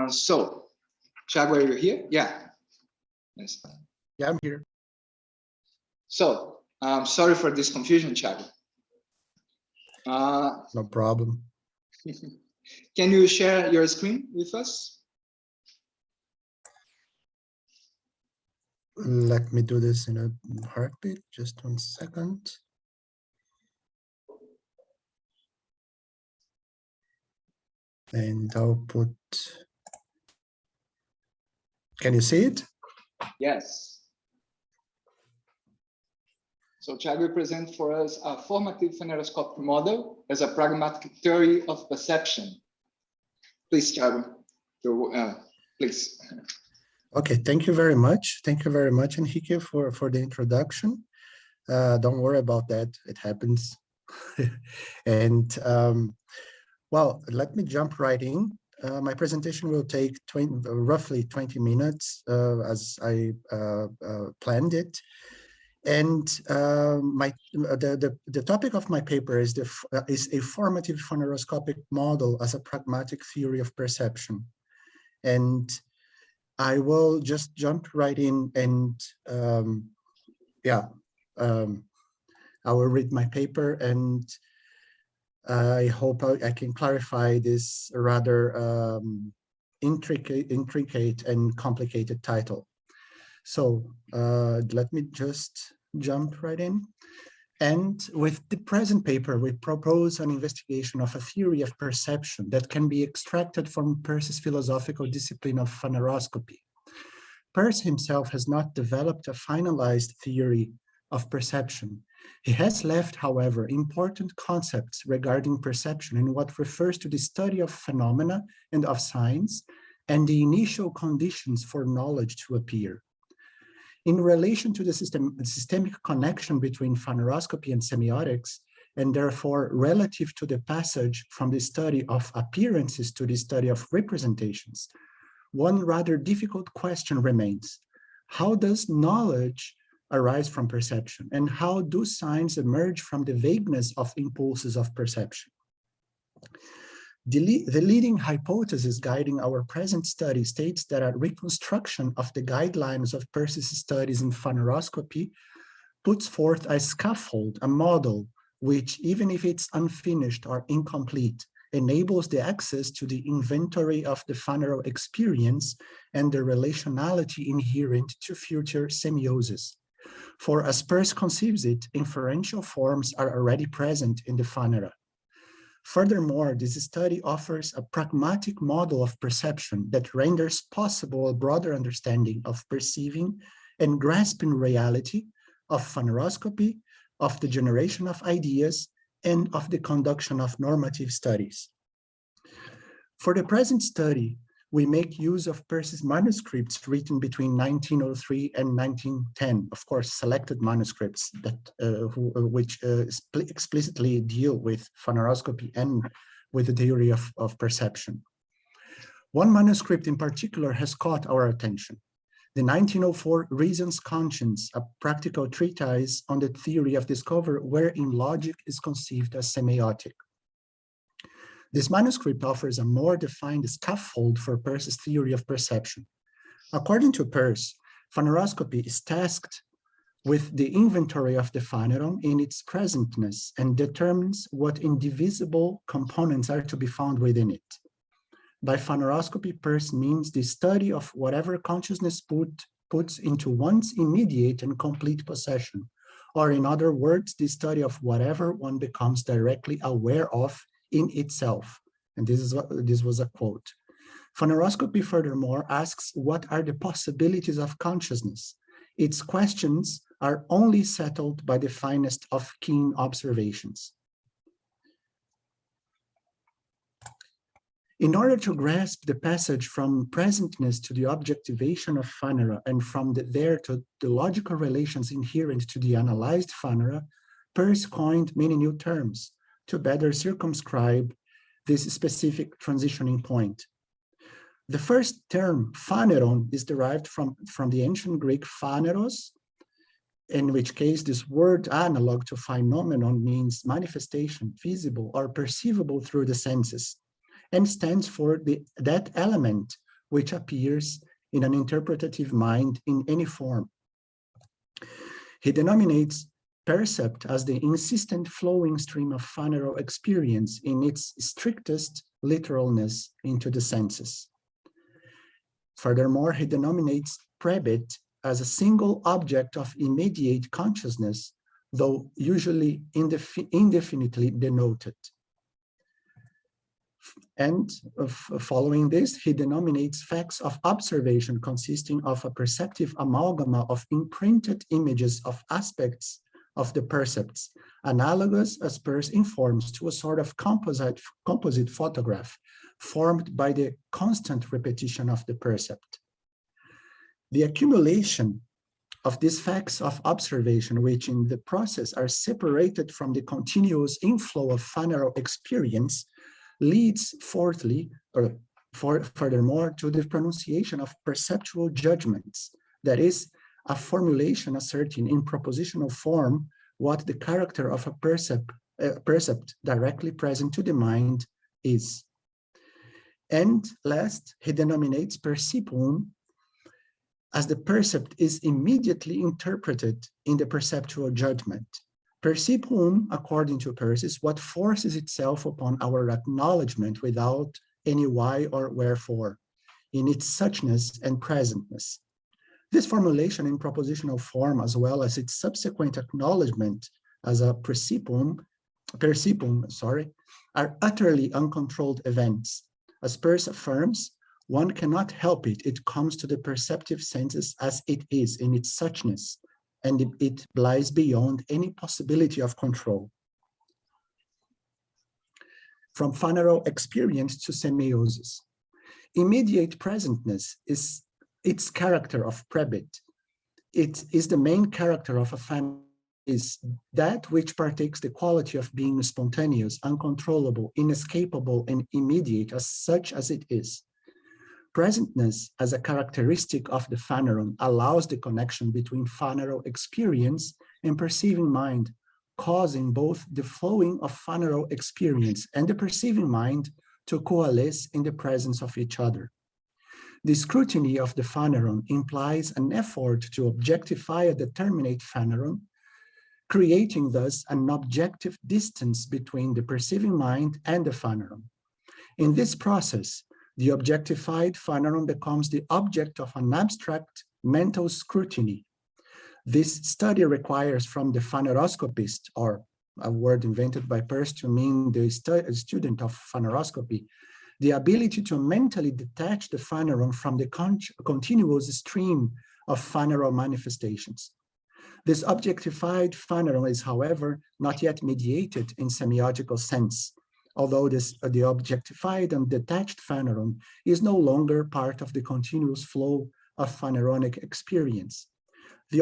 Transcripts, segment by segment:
So, Tiago, are you here? Yeah. Yes. Yeah, I'm here. So, sorry for this confusion, Tiago. No problem. Can you share your screen with us? Let me do this in a heartbeat. Just 1 second. And I'll put. Can you see it? Yes. So Tiago will present for us a formative Phaneroscopic model as a pragmatic theory of perception. Please, Tiago, please. Okay, thank you very much. Thank you very much, Henrique, for the introduction. Don't worry about that, it happens. And well, let me jump right in. My presentation will take roughly 20 minutes as I planned it. And the topic of my paper is a formative phaneroscopic model as a pragmatic theory of perception. And I will just jump right in and I will read my paper, and I hope I can clarify this rather intricate and complicated title. So let me just jump right in. And with the present paper, we propose an investigation of a theory of perception that can be extracted from Peirce's philosophical discipline of phaneroscopy. Peirce himself has not developed a finalized theory of perception. He has left, however, important concepts regarding perception in what refers to the study of phenomena and of signs, and the initial conditions for knowledge to appear. In relation to the systemic connection between phaneroscopy and semiotics, and therefore relative to the passage from the study of appearances to the study of representations, one rather difficult question remains: how does knowledge arise from perception, and how do signs emerge from the vagueness of impulses of perception? The leading hypothesis guiding our present study states that a reconstruction of the guidelines of Peirce's studies in phaneroscopy puts forth a scaffold, a model, which, even if it's unfinished or incomplete, enables the access to the inventory of the phanero experience and the relationality inherent to future semiosis. For as Peirce conceives it, inferential forms are already present in the phanera. Furthermore, this study offers a pragmatic model of perception that renders possible a broader understanding of perceiving and grasping reality, of phaneroscopy, of the generation of ideas, and of the conduction of normative studies. For the present study, we make use of Peirce's manuscripts written between 1903 and 1910, of course, selected manuscripts that which explicitly deal with phaneroscopy and with the theory of perception. One manuscript in particular has caught our attention: the 1904 Reason's Conscience, a practical treatise on the theory of discovery wherein logic is conceived as semiotic. This manuscript offers a more defined scaffold for Peirce's theory of perception. According to Peirce, phaneroscopy is tasked with the inventory of the phaneron in its presentness and determines what indivisible components are to be found within it. By phaneroscopy, Peirce means the study of whatever consciousness puts into one's immediate and complete possession, or in other words, the study of whatever one becomes directly aware of in itself. And this was a quote. Phaneroscopy, furthermore, asks what are the possibilities of consciousness. Its questions are only settled by the finest of keen observations. In order to grasp the passage from presentness to the objectivation of phanera and from there to the logical relations inherent to the analyzed phanera, Peirce coined many new terms to better circumscribe this specific transitioning point. The first term, phaneron, is derived from the ancient Greek phaneros, in which case this word analog to phenomenon means manifestation, visible or perceivable through the senses. and stands for that element which appears in an interpretative mind in any form. He denominates percept as the insistent flowing stream of Phanero experience in its strictest literalness into the senses. Furthermore, he denominates prebit as a single object of immediate consciousness, though usually indefinitely denoted. And following this, he denominates facts of observation consisting of a perceptive amalgama of imprinted images of aspects of the percepts, analogous, as Peirce informs, to a sort of composite photograph formed by the constant repetition of the percept. The accumulation of these facts of observation, which in the process are separated from the continuous inflow of Phanero experience, leads furthermore to the pronunciation of perceptual judgments, that is, a formulation asserting in propositional form what the character of a percept directly present to the mind is. And last, he denominates percipium as the percept is immediately interpreted in the perceptual judgment. Percipium, according to Peirce, is what forces itself upon our acknowledgement without any why or wherefore, in its suchness and presentness. This formulation in propositional form, as well as its subsequent acknowledgement as a percipium, are utterly uncontrolled events. As Peirce affirms, one cannot help it. It comes to the perceptive senses as it is in its suchness, and it lies beyond any possibility of control. From Phanero experience to semiosis. Immediate presentness is its character of prebit. It is the main character of a Phanero, is that which partakes the quality of being spontaneous, uncontrollable, inescapable, and immediate as such as it is. Presentness as a characteristic of the Phaneron allows the connection between Phanero experience and perceiving mind, causing both the flowing of Phanero experience and the perceiving mind to coalesce in the presence of each other. The scrutiny of the Phaneron implies an effort to objectify a determinate Phaneron, creating thus an objective distance between the perceiving mind and the Phaneron. In this process, the objectified Phaneron becomes the object of an abstract mental scrutiny. This study requires from the Phaneroscopist, or a word invented by Peirce to mean the student of Phaneroscopy, the ability to mentally detach the Phaneron from the continuous stream of Phanero manifestations. This objectified Phaneron is, however, not yet mediated in semiotical sense, although the objectified and detached Phaneron is no longer part of the continuous flow of Phaneronic experience. The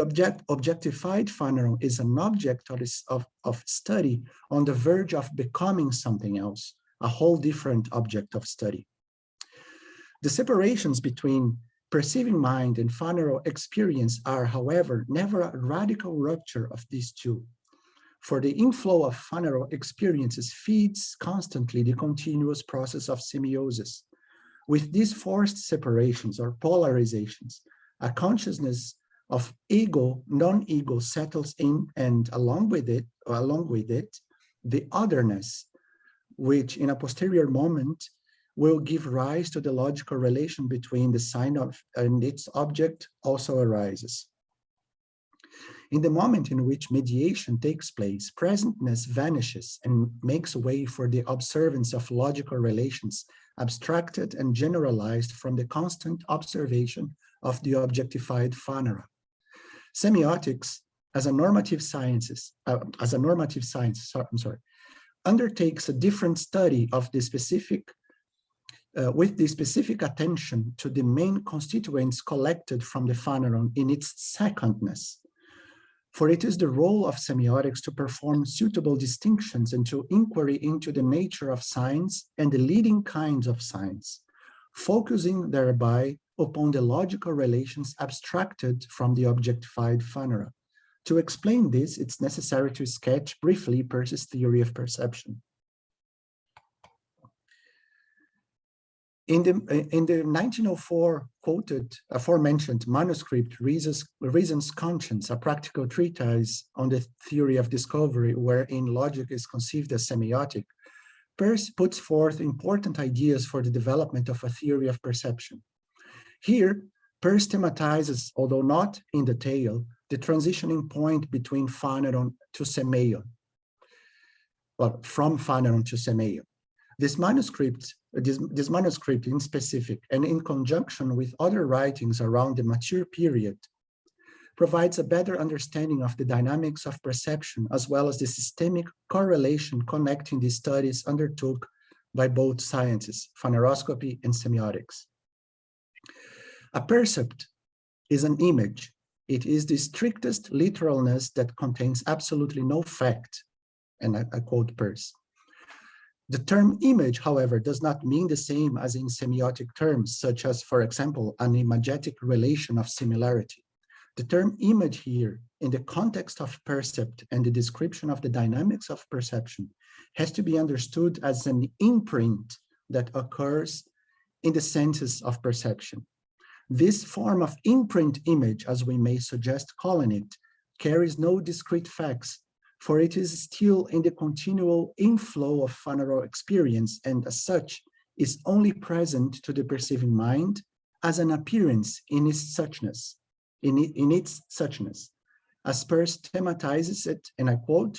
objectified Phaneron is an object of study on the verge of becoming something else, a whole different object of study. The separations between perceiving mind and Phanero experience are, however, never a radical rupture of these two. For the inflow of Phanero experiences feeds constantly the continuous process of semiosis. With these forced separations or polarizations, a consciousness of ego, non-ego settles in, and along with it, the otherness, which in a posterior moment will give rise to the logical relation between the sign of and its object also arises. In the moment in which mediation takes place, presentness vanishes and makes way for the observance of logical relations, abstracted and generalized from the constant observation of the objectified phanera. Semiotics, as a normative science, undertakes a different study of the specific, with the specific attention to the main constituents collected from the phaneron in its secondness. For it is the role of semiotics to perform suitable distinctions and to inquiry into the nature of science and the leading kinds of science, focusing thereby upon the logical relations abstracted from the objectified phanera. To explain this, it's necessary to sketch briefly Peirce's theory of perception. In the 1904 quoted aforementioned manuscript, Reason's Conscience, a practical treatise on the theory of discovery, wherein logic is conceived as semiotic, Peirce puts forth important ideas for the development of a theory of perception. Here, Peirce thematizes, although not in detail, the transitioning point between Phaneron to Semeion, well, from Phaneron to Semeion. This manuscript in specific, and in conjunction with other writings around the mature period, provides a better understanding of the dynamics of perception, as well as the systemic correlation connecting the studies undertook by both sciences, Phaneroscopy and Semiotics. A percept is an image. It is the strictest literalness that contains absolutely no fact, and I quote Peirce. The term image, however, does not mean the same as in semiotic terms, such as, for example, an imagetic relation of similarity. The term image here, in the context of percept and the description of the dynamics of perception, has to be understood as an imprint that occurs in the senses of perception. This form of imprint image, as we may suggest calling it, carries no discrete facts, for it is still in the continual inflow of Phanero experience, and as such is only present to the perceiving mind as an appearance in its suchness, As Peirce thematizes it, and I quote,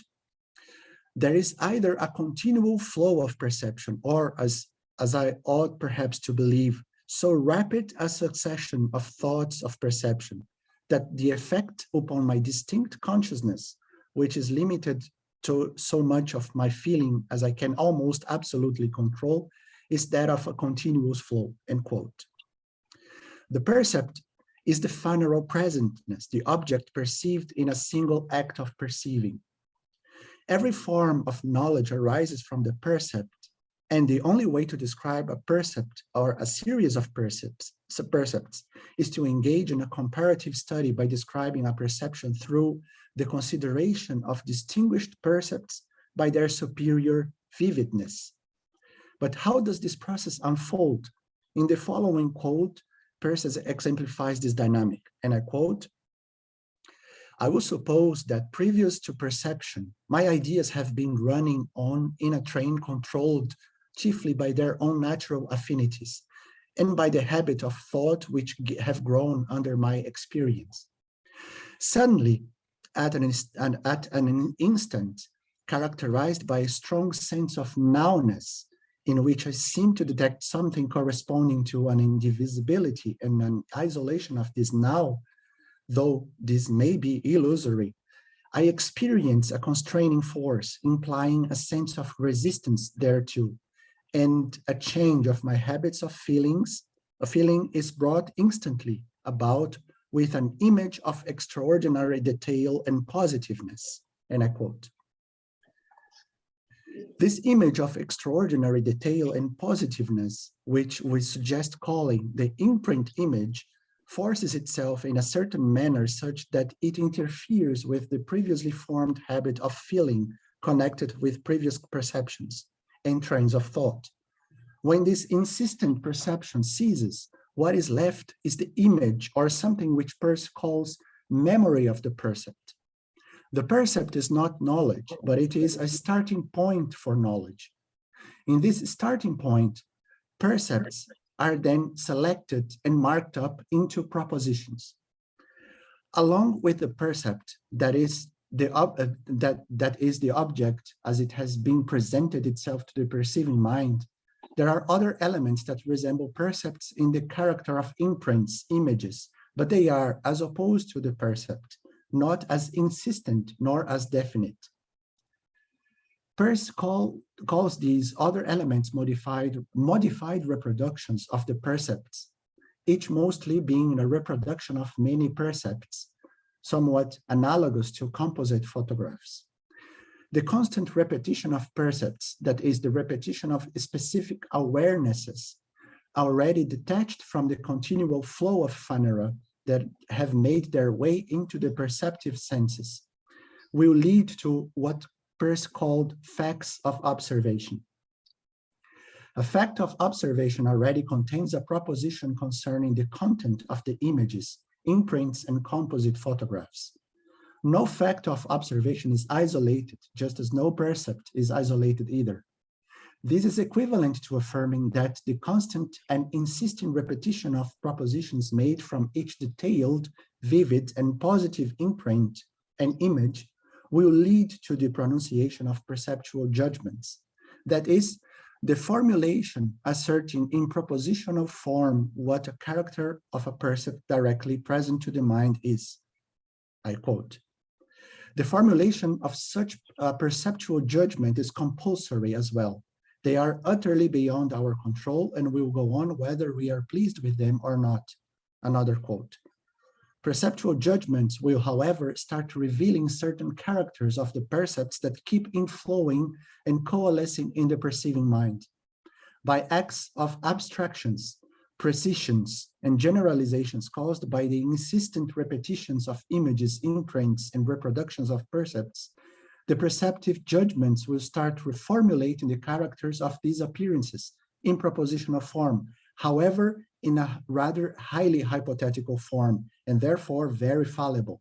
there is either a continual flow of perception, or as I ought perhaps to believe, so rapid a succession of thoughts of perception that the effect upon my distinct consciousness, which is limited to so much of my feeling as I can almost absolutely control, is that of a continuous flow, end quote. The percept is the Phanero presentness, the object perceived in a single act of perceiving. Every form of knowledge arises from the percept, and the only way to describe a percept or a series of percepts is to engage in a comparative study by describing a perception through the consideration of distinguished percepts by their superior vividness. But how does this process unfold? In the following quote, Peirce exemplifies this dynamic, and I quote, I will suppose that previous to perception, my ideas have been running on in a train controlled chiefly by their own natural affinities and by the habit of thought which have grown under my experience. Suddenly, at an instant characterized by a strong sense of nowness, in which I seem to detect something corresponding to an indivisibility and an isolation of this now, though this may be illusory, I experience a constraining force implying a sense of resistance thereto, and a change of my habits of feelings. A feeling is brought instantly about with an image of extraordinary detail and positiveness, and I quote. This image of extraordinary detail and positiveness, which we suggest calling the imprint image, forces itself in a certain manner such that it interferes with the previously formed habit of feeling connected with previous perceptions and trains of thought. When this insistent perception ceases, what is left is the image, or something which Peirce calls memory of the percept. The percept is not knowledge, but it is a starting point for knowledge. In this starting point, percepts are then selected and marked up into propositions. Along with the percept, that is the object as it has been presented itself to the perceiving mind, there are other elements that resemble percepts in the character of imprints, images, but they are, as opposed to the percept, not as insistent nor as definite. Peirce calls these other elements modified reproductions of the percepts, each mostly being a reproduction of many percepts, somewhat analogous to composite photographs. The constant repetition of percepts, that is the repetition of specific awarenesses, already detached from the continual flow of phanera that have made their way into the perceptive senses, will lead to what Peirce called facts of observation. A fact of observation already contains a proposition concerning the content of the images, imprints, and composite photographs. No fact of observation is isolated, just as no percept is isolated either. This is equivalent to affirming that the constant and insistent repetition of propositions made from each detailed, vivid, and positive imprint and image will lead to the pronunciation of perceptual judgments. That is, the formulation asserting in propositional form what a character of a percept directly present to the mind is. I quote, "The formulation of such a perceptual judgment is compulsory as well. They are utterly beyond our control and will go on whether we are pleased with them or not." Another quote. Perceptual judgments will, however, start revealing certain characters of the percepts that keep inflowing and coalescing in the perceiving mind. By acts of abstractions, precisions, and generalizations caused by the insistent repetitions of images, imprints, and reproductions of percepts, the perceptive judgments will start reformulating the characters of these appearances in propositional form, however, in a rather highly hypothetical form, and therefore very fallible.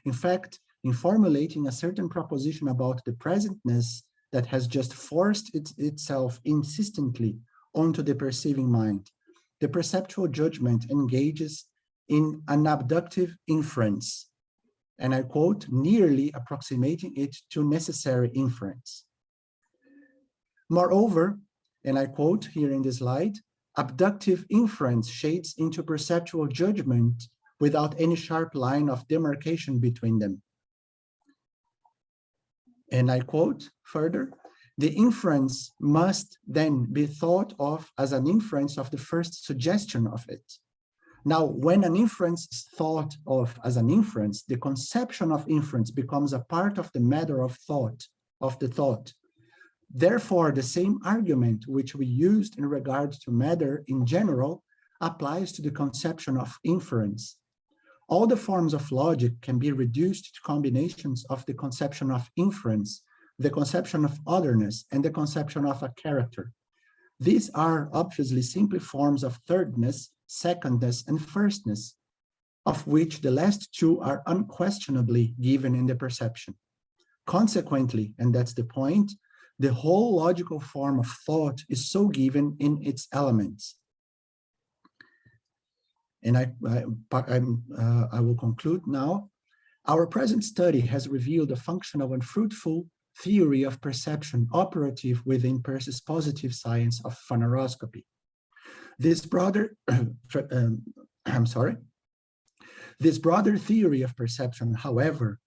In fact, in formulating a certain proposition about the presentness that has just forced itself insistently onto the perceiving mind, the perceptual judgment engages in an abductive inference, and I quote, nearly approximating it to necessary inference. Moreover, and I quote here in the slide, abductive inference shades into perceptual judgment without any sharp line of demarcation between them. And I quote further, "The inference must then be thought of as an inference of the first suggestion of it." Now, when an inference is thought of as an inference, the conception of inference becomes a part of the matter of thought, of the thought. Therefore, the same argument which we used in regard to matter in general applies to the conception of inference. All the forms of logic can be reduced to combinations of the conception of inference, the conception of otherness, and the conception of a character. These are obviously simply forms of thirdness, secondness, and firstness, of which the last two are unquestionably given in the perception. Consequently, and that's the point, the whole logical form of thought is so given in its elements. And I will conclude now. Our present study has revealed a functional and fruitful theory of perception operative within Peirce's positive science of Phaneroscopy. This broader, this broader theory of perception, however,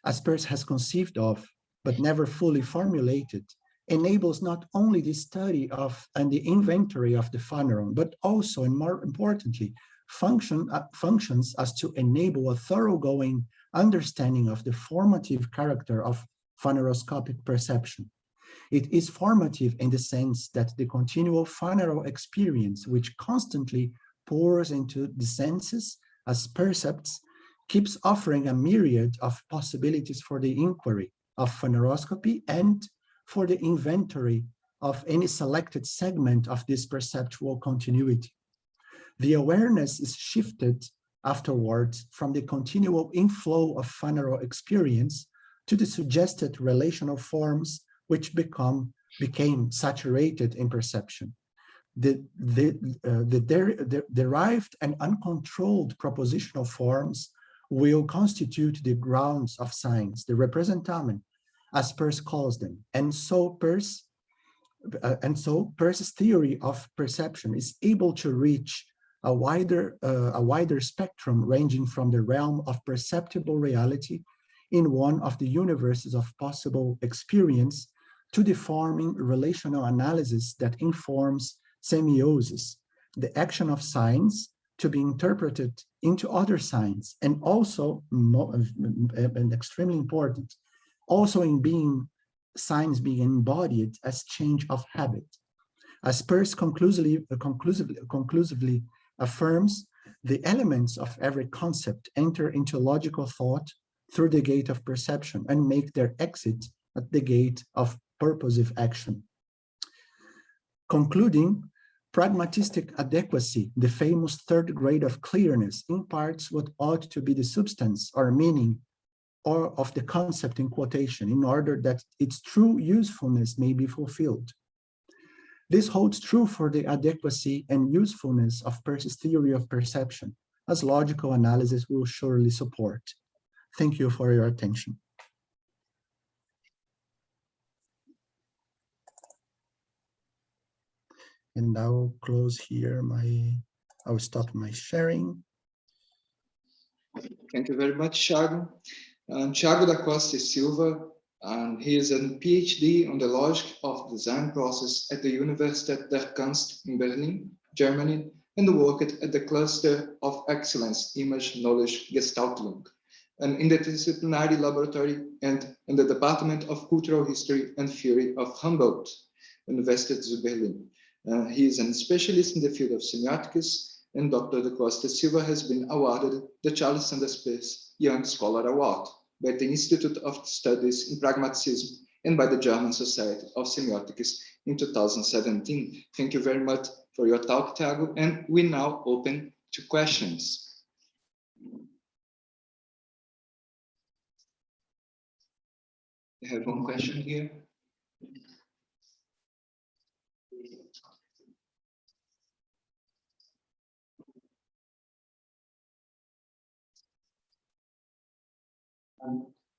as Peirce has conceived of, but never fully formulated, enables not only the study of and the inventory of the phaneron, but also, and more importantly, functions as to enable a thoroughgoing understanding of the formative character of phaneroscopic perception. It is formative in the sense that the continual phanero experience, which constantly pours into the senses as percepts, keeps offering a myriad of possibilities for the inquiry of phaneroscopy and for the inventory of any selected segment of this perceptual continuity. The awareness is shifted afterwards from the continual inflow of phanero experience to the suggested relational forms which became saturated in perception. The derived and uncontrolled propositional forms will constitute the grounds of science, the representamen, as Peirce calls them. And so Peirce's theory of perception is able to reach a wider spectrum ranging from the realm of perceptible reality in one of the universes of possible experience to the forming relational analysis that informs semiosis, the action of signs to be interpreted into other signs, and also, and extremely important, also in being signs being embodied as change of habit. As Peirce conclusively affirms, the elements of every concept enter into logical thought through the gate of perception and make their exit at the gate of purposive action. Concluding, pragmatistic adequacy, the famous third grade of clearness, imparts what ought to be the substance or meaning or of the concept in quotation in order that its true usefulness may be fulfilled. This holds true for the adequacy and usefulness of Peirce's theory of perception, as logical analysis will surely support. Thank you for your attention. And I'll close here I'll stop my sharing. Thank you very much, Tiago. Tiago da Costa Silva, and he is a PhD on the logic of design process at the Universität der Kunst in Berlin, Germany, and worked at the Cluster of Excellence Image Knowledge Gestaltung, an interdisciplinary laboratory and in the Department of Cultural History and Theory of Humboldt, Universität zu Berlin. He is a specialist in the field of semiotics, and Dr. da Costa Silva has been awarded the Charles Sanders Peirce Young Scholar Award by the Institute of Studies in Pragmatism and by the German Society of Semiotics in 2017. Thank you very much for your talk, Tiago, and we now open to questions. I have one question here.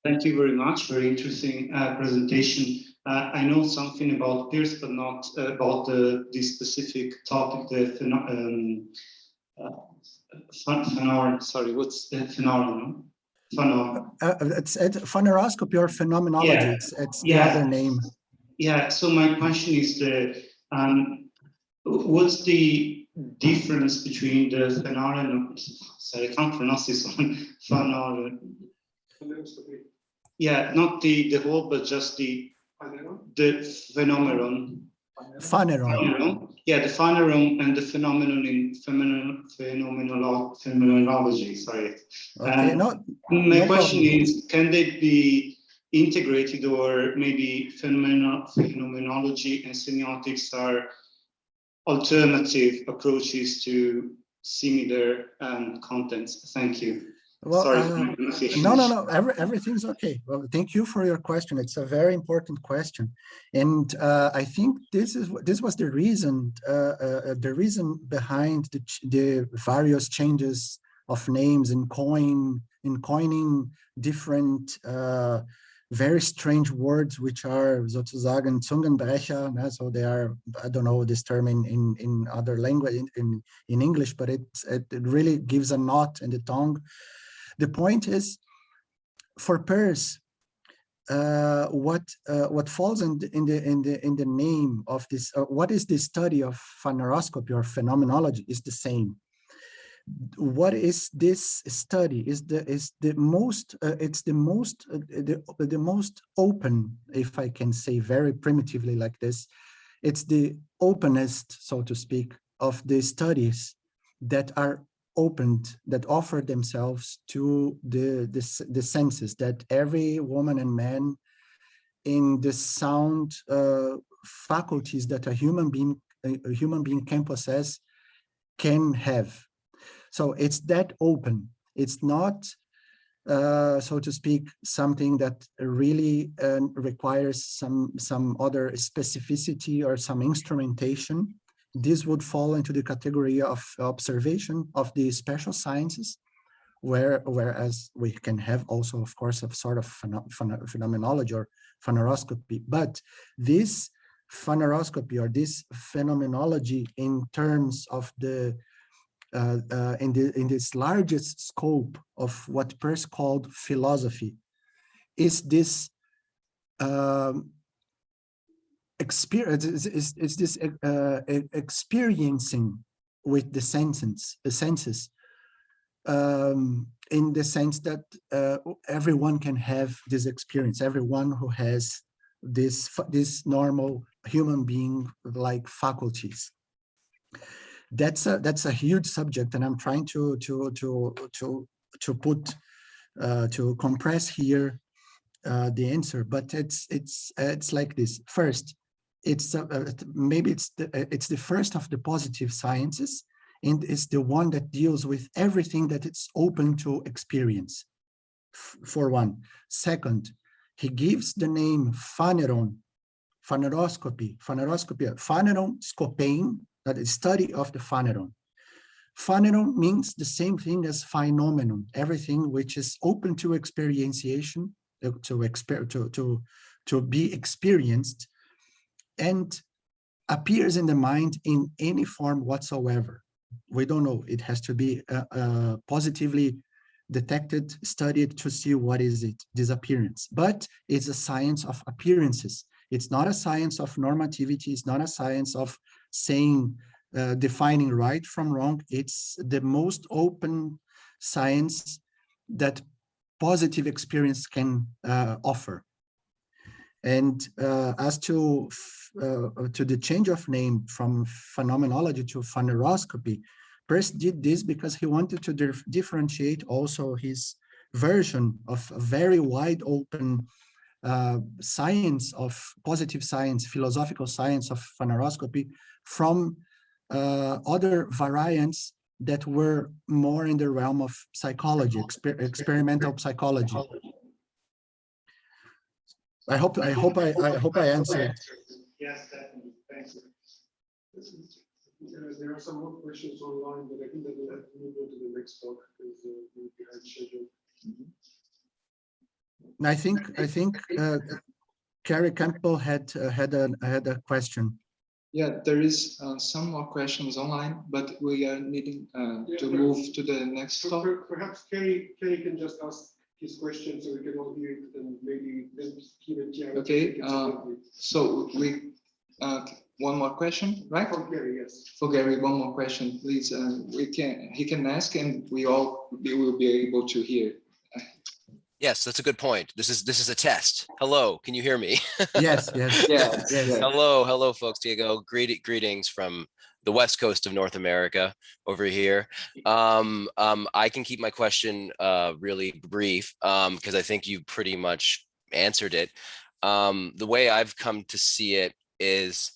Thank you very much. Very interesting presentation. I know something about Peirce, but not about this specific topic, the sorry, what's the phenomenon? It's Phaneroscopic or phenomenology. Yeah. It's the other name. Yeah. So my question is what's the difference between the phenomenon? Sorry, I can't pronounce this one. Phenomenon. Yeah, not the whole, but just the phenomenon. Phaneron. Yeah, the phaneron and the phenomenon in phenomenology. Sorry. Okay, My question is, can they be integrated, or maybe phenomenology and semiotics are alternative approaches to similar contents? Thank you. Well, sorry. No. Everything's okay. Well, thank you for your question. It's a very important question, and I think this was the reason behind the various changes of names in coining different very strange words, which are sozusagen Zungenbrecher. So they are, I don't know this term in other language in English, but it really gives a knot in the tongue. The point is, for Peirce, what falls in the name of this, what is the study of phaneroscopy or phenomenology is the same. What is this study? Is the most open, if I can say very primitively like this. It's the openest, so to speak, of the studies that are opened, that offer themselves to the senses, that every woman and man in the sound faculties that a human being can possess can have. So it's that open. It's not, so to speak, something that really requires some other specificity or some instrumentation. This would fall into the category of observation of the special sciences, whereas we can have also, of course, a sort of phenomenology or phaneroscopy. But this phaneroscopy or this phenomenology in terms of the in this largest scope of what Peirce called philosophy is this experience, is this experiencing with the senses in the sense that everyone can have this experience, everyone who has this normal human being like faculties. That's a huge subject, and I'm trying to compress here the answer. But it's like this. First, it's maybe it's the first of the positive sciences, and it's the one that deals with everything that it's open to experience, for one. Second, he gives the name Phaneron, Phaneroscopy, Phaneron scopein, that is study of the Phaneron. Phaneron means the same thing as phenomenon, everything which is open to experientiation, to be experienced, and appears in the mind in any form whatsoever. We don't know. It has to be positively detected, studied to see what is it, this appearance. But it's a science of appearances. It's not a science of normativity. It's not a science of saying, defining right from wrong. It's the most open science that positive experience can offer. And as to the change of name from phenomenology to phaneroscopy, Peirce did this because he wanted to differentiate also his version of a very wide open science of positive science, philosophical science of phaneroscopy from other variants that were more in the realm of psychology, experimental psychology. I hope I answered. Yes, definitely. Thanks. There are some more questions online, but I think that we'll have to move on to the next talk because we're behind schedule. I think Cary Campbell had a question. Yeah, there is some more questions online, but we are needing to move to the next talk. Perhaps Cary can just ask his question so we can all hear it, and maybe then he and Tiago. Okay, so we one more question, right? For Cary, yes. For Gary, one more question, please. He can ask, and we will be able to hear. Yes, that's a good point. This is a test. Hello, can you hear me? Yes. Hello, folks. Tiago, greetings from the west coast of North America over here. I can keep my question really brief because I think you pretty much answered it. The way I've come to see it is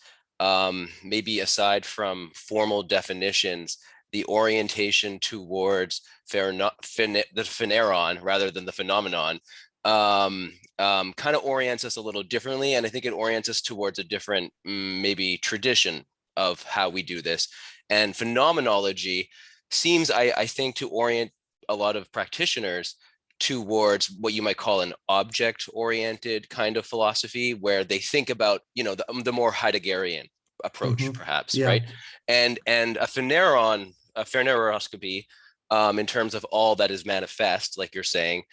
maybe aside from formal definitions, the orientation towards the phaneron rather than the phenomenon kind of orients us a little differently. And I think it orients us towards a different maybe tradition of how we do this. And phenomenology seems, I think, to orient a lot of practitioners towards what you might call an object-oriented kind of philosophy, where they think about, the more Heideggerian approach, perhaps, yeah. right? And a phaneroscopy, in terms of all that is manifest, like you're saying,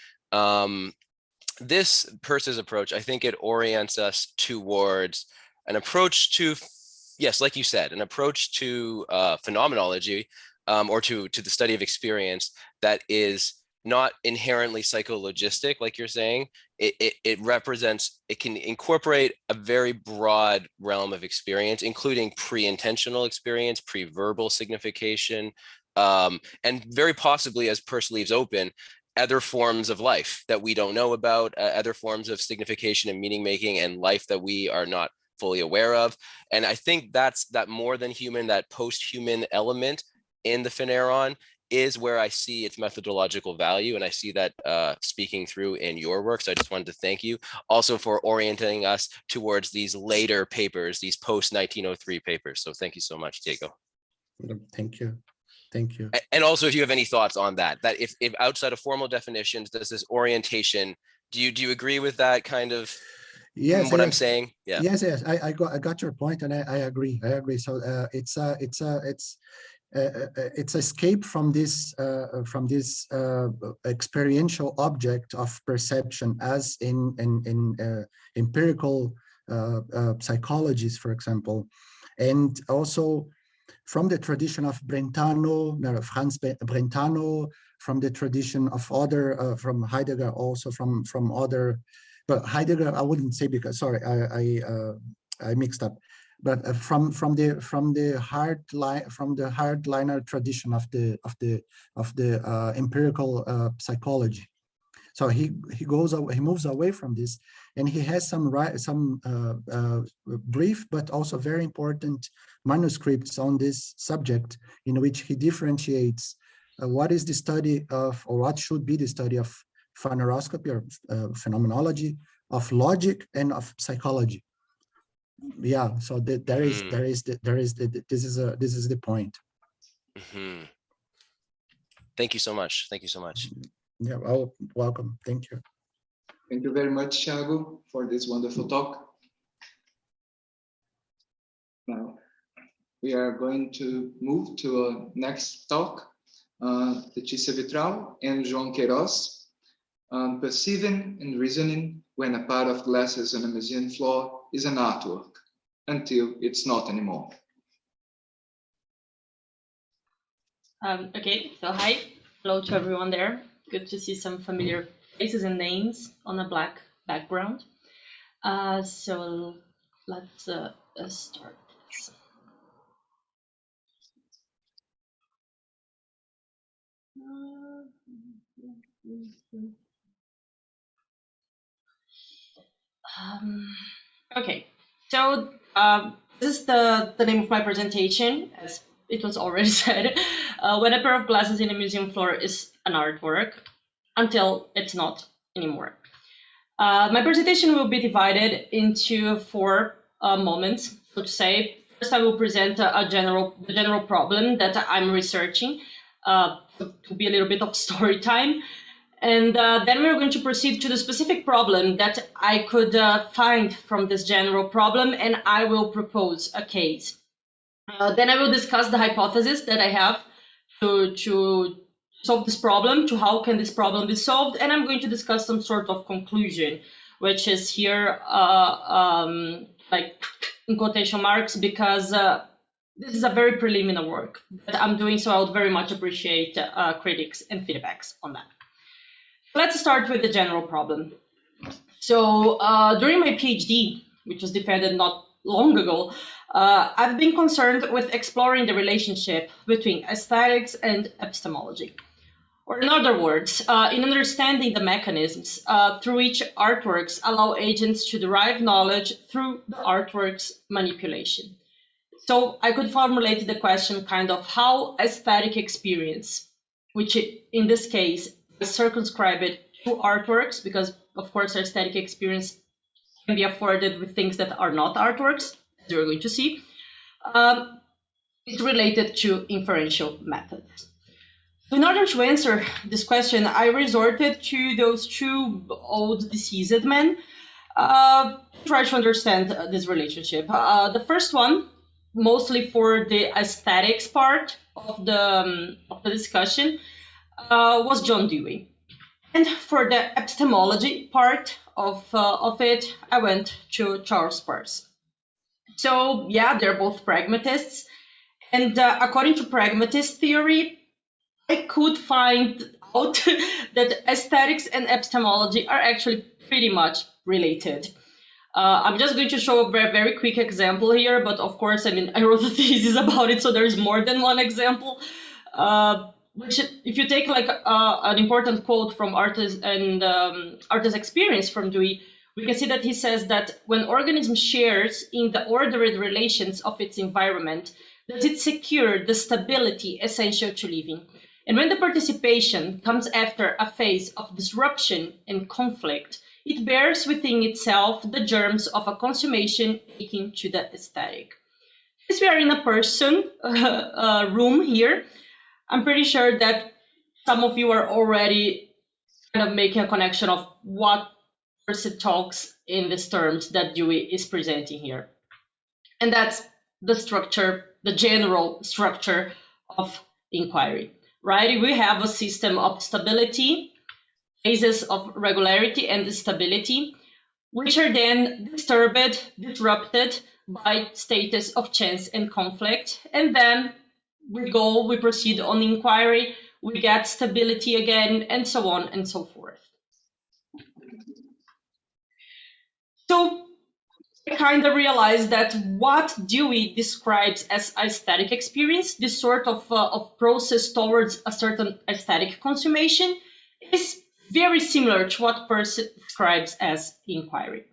this Peirce's approach, I think it orients us towards an approach to, yes, like you said, an approach to phenomenology, or to the study of experience that is not inherently psychologistic, like you're saying. It can incorporate a very broad realm of experience, including pre-intentional experience, pre-verbal signification, and very possibly, as Peirce leaves open, other forms of life that we don't know about, other forms of signification and meaning making and life that we are not fully aware of. And I think that's that more than human, that post-human element in the Phaneron is where I see its methodological value, and I see that speaking through in your work. So I just wanted to thank you also for orienting us towards these later papers, these post-1903 papers. So thank you so much, Tiago. Thank you. And also, if you have any thoughts on that if outside of formal definitions, does this orientation, do you agree with that kind of what I'm saying? Yeah. Yes. I got your point, and I agree. So it's escape from this experiential object of perception, as in empirical psychologies, for example, and also from the tradition of Franz Brentano, from the tradition of other, from Heidegger, also from other, but Heidegger I wouldn't say, because sorry, I mixed up. But from the hardliner tradition of the empirical psychology. So he moves away from this, and he has some brief but also very important manuscripts on this subject, in which he differentiates what is the study of, or what should be the study of phaneroscopy or phenomenology, of logic, and of psychology. Yeah, so this is the point. Mm-hmm. Thank you so much. Thank you so much. Yeah, welcome. Thank you. Thank you very much, Tiago, for this wonderful talk. Now, we are going to move to our next talk. Letícia Vitral and João Queiroz, perceiving and reasoning when a part of glasses on a museum floor is an artwork, until it's not anymore. Okay, so hi, hello to everyone there. Good to see some familiar faces and names on a black background. So let's start this. Okay, so this is the name of my presentation, as it was already said. When a pair of glasses in a museum floor is an artwork, until it's not anymore. My presentation will be divided into 4 moments, so to say. First, I will present the general problem that I'm researching, to be a little bit of story time. And then we're going to proceed to the specific problem that I could find from this general problem, and I will propose a case. Then I will discuss the hypothesis that I have to solve this problem, to how can this problem be solved, and I'm going to discuss some sort of conclusion, which is here like in quotation marks, because this is a very preliminary work that I'm doing, so I would very much appreciate critics and feedbacks on that. Let's start with the general problem. So during my PhD, which was defended not long ago, I've been concerned with exploring the relationship between aesthetics and epistemology. Or in other words, in understanding the mechanisms through which artworks allow agents to derive knowledge through the artwork's manipulation. So I could formulate the question kind of how aesthetic experience, which in this case is circumscribed to artworks, because of course aesthetic experience can be afforded with things that are not artworks, as you're going to see, is related to inferential methods. In order to answer this question, I resorted to those 2 old deceased men to try to understand this relationship. The first one, mostly for the aesthetics part of the discussion, was John Dewey. And for the epistemology part of it, I went to Charles Peirce. So yeah, they're both pragmatists. And according to pragmatist theory, I could find out that aesthetics and epistemology are actually pretty much related. I'm just going to show a very quick example here, but of course, I mean, I wrote a thesis about it, so there's more than one example. Which, if you take like an important quote from Artist and Artist Experience from Dewey, we can see that he says that when organism shares in the ordered relations of its environment, does it secure the stability essential to living. And when the participation comes after a phase of disruption and conflict, it bears within itself the germs of a consummation akin to the aesthetic. Since we are in a Peirson room here, I'm pretty sure that some of you are already kind of making a connection of what Peirce talks in these terms that Dewey is presenting here. And that's the structure, the general structure of inquiry, right? We have a system of stability, phases of regularity and stability, which are then disturbed, disrupted by status of chance and conflict. And then we proceed on inquiry, we get stability again, and so on and so forth. So I kind of realized that what Dewey describes as aesthetic experience, this sort of process towards a certain aesthetic consummation, is very similar to what Peirce describes as inquiry.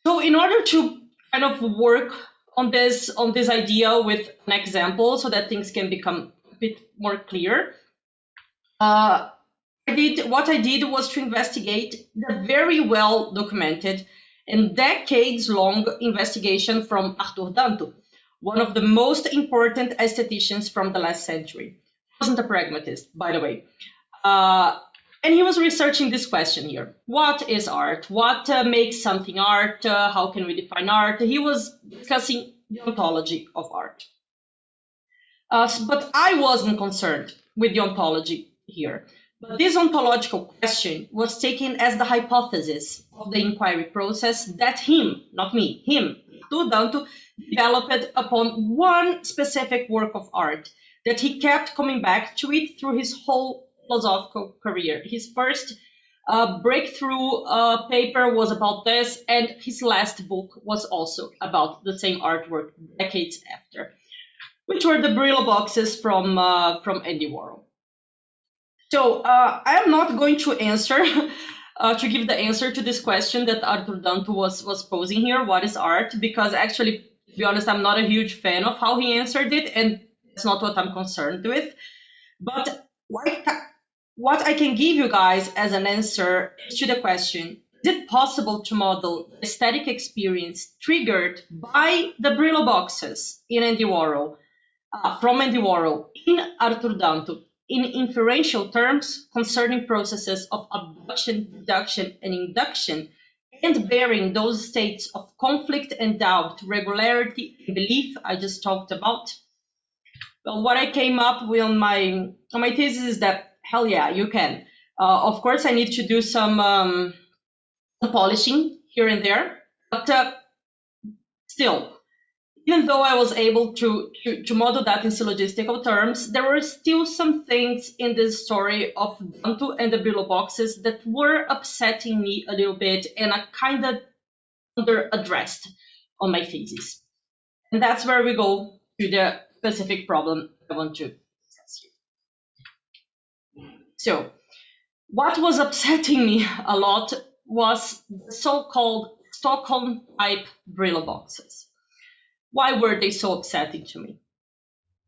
So in order to kind of work on this idea with an example so that things can become a bit more clear, what I did was to investigate the very well documented and decades-long investigation from Arthur Danto, one of the most important aestheticians from the last century. He wasn't a pragmatist, by the way. And he was researching this question here. What is art? What makes something art? How can we define art? He was discussing the ontology of art. But I wasn't concerned with the ontology here. But this ontological question was taken as the hypothesis of the inquiry process that him, not me, him, Arthur Danto, developed upon one specific work of art that he kept coming back to it through his whole philosophical career. His first breakthrough paper was about this, and his last book was also about the same artwork decades after, which were the Brillo boxes from Andy Warhol. So I am not going to answer, to give the answer to this question that Arthur Danto was posing here, what is art? Because actually, to be honest, I'm not a huge fan of how he answered it, and that's not what I'm concerned with. But what I can give you guys as an answer to the question, is it possible to model aesthetic experience triggered by the Brillo boxes in Andy Warhol, from Andy Warhol, in Arthur Danto, in inferential terms concerning processes of abduction, deduction, and induction, and bearing those states of conflict and doubt, regularity and belief I just talked about? Well, what I came up with on my thesis is that, hell yeah, you can. Of course, I need to do some polishing here and there, but still, even though I was able to model that in syllogistical terms, there were still some things in this story of Danto and the Brillo boxes that were upsetting me a little bit, and I kind of under-addressed on my thesis. And that's where we go to the specific problem I want to discuss here. So, what was upsetting me a lot was the so-called Stockholm-type Brillo boxes. Why were they so upsetting to me?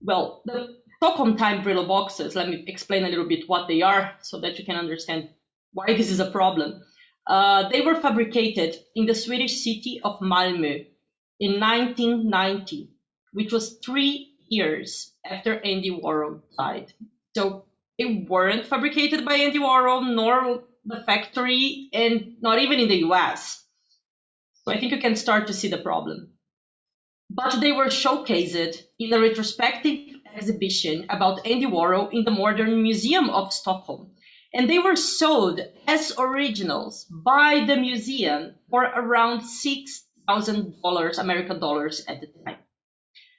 Well, the Stockholm-type Brillo boxes, let me explain a little bit what they are so that you can understand why this is a problem. They were fabricated in the Swedish city of Malmö in 1990, which was 3 years after Andy Warhol died. So they weren't fabricated by Andy Warhol, nor the factory, and not even in the US. So I think you can start to see the problem. But they were showcased in a retrospective exhibition about Andy Warhol in the Modern Museum of Stockholm. And they were sold as originals by the museum for around $6,000 American dollars at the time.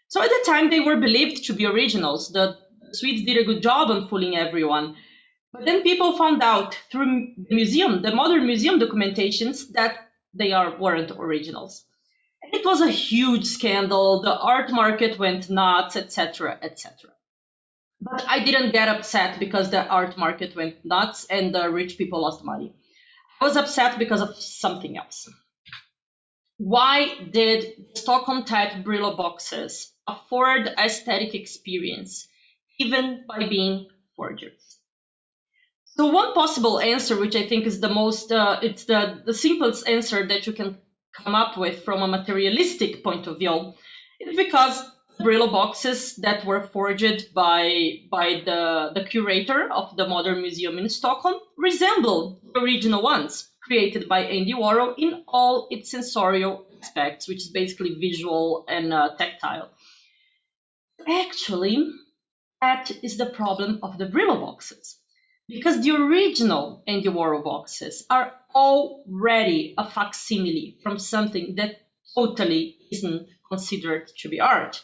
So at the time, they were believed to be originals. The Swedes did a good job on fooling everyone. But then people found out through the museum, the modern museum documentations, that they weren't originals. It was a huge scandal. The art market went nuts, etc., etc. But I didn't get upset because the art market went nuts and the rich people lost money. I was upset because of something else. Why did Stockholm-type Brillo boxes afford aesthetic experience, even by being forgeries? So one possible answer, which I think is the most, it's the simplest answer that you can come up with from a materialistic point of view, is because Brillo boxes that were forged by the curator of the Modern Museum in Stockholm resemble the original ones created by Andy Warhol in all its sensorial aspects, which is basically visual and tactile. Actually, that is the problem of the Brillo boxes, because the original Andy Warhol boxes are already a facsimile from something that totally isn't considered to be art,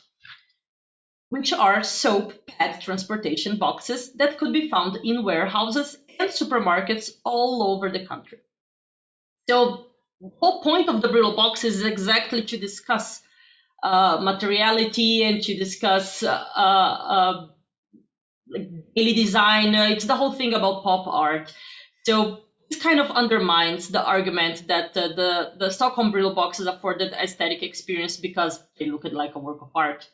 which are soap pad transportation boxes that could be found in warehouses and supermarkets all over the country. So the whole point of the Brillo boxes is exactly to discuss materiality and to discuss daily design. It's the whole thing about pop art. So this kind of undermines the argument that the Stockholm Brillo boxes afforded aesthetic experience because they looked like a work of art,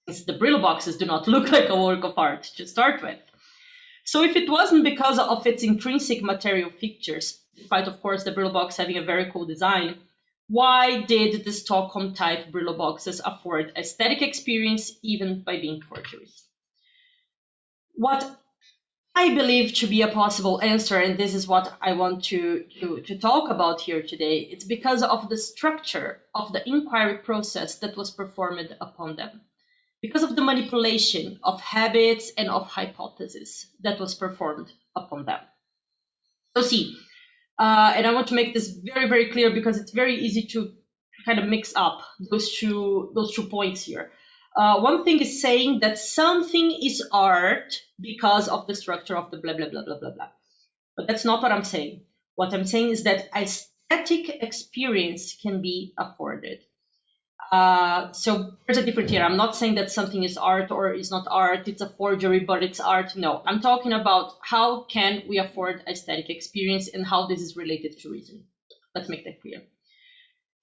since the Brillo boxes do not look like a work of art to start with. So if it wasn't because of its intrinsic material features, despite of course the Brillo box having a very cool design, why did the Stockholm type Brillo boxes afford aesthetic experience even by being forgeries? What I believe to be a possible answer, and this is what I want to talk about here today, it's because of the structure of the inquiry process that was performed upon them, because of the manipulation of habits and of hypotheses that was performed upon them. So see, and I want to make this very, very clear because it's very easy to kind of mix up those two points here. One thing is saying that something is art because of the structure of the blah, blah, blah, blah, blah, blah. But that's not what I'm saying. What I'm saying is that aesthetic experience can be afforded. So there's a difference here. I'm not saying that something is art or is not art, it's a forgery, but it's art. No, I'm talking about how can we afford aesthetic experience and how this is related to reason. Let's make that clear.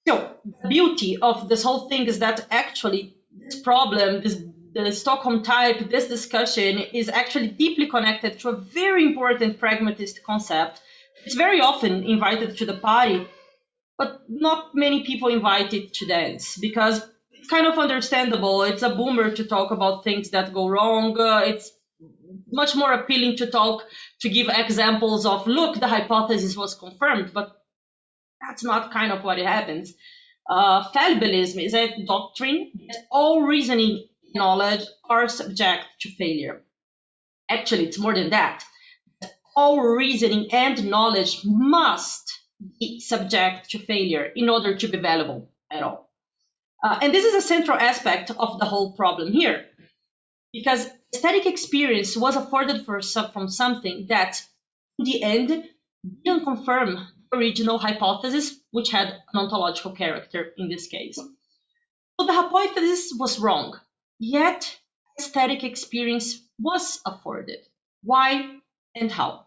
So the beauty of this whole thing is that actually this problem, the Stockholm type, this discussion is actually deeply connected to a very important pragmatist concept. It's very often invited to the party, but not many people invited to dance because it's kind of understandable. It's a boomer to talk about things that go wrong. It's much more appealing to give examples of, look, the hypothesis was confirmed, but that's not kind of what it happens. Fallibilism is a doctrine that all reasoning knowledge are subject to failure. Actually, it's more than that. All reasoning and knowledge must be subject to failure in order to be valuable at all. And this is a central aspect of the whole problem here, because aesthetic experience was afforded from something that, in the end, didn't confirm the original hypothesis, which had an ontological character in this case. So the hypothesis was wrong, yet aesthetic experience was afforded. Why and how?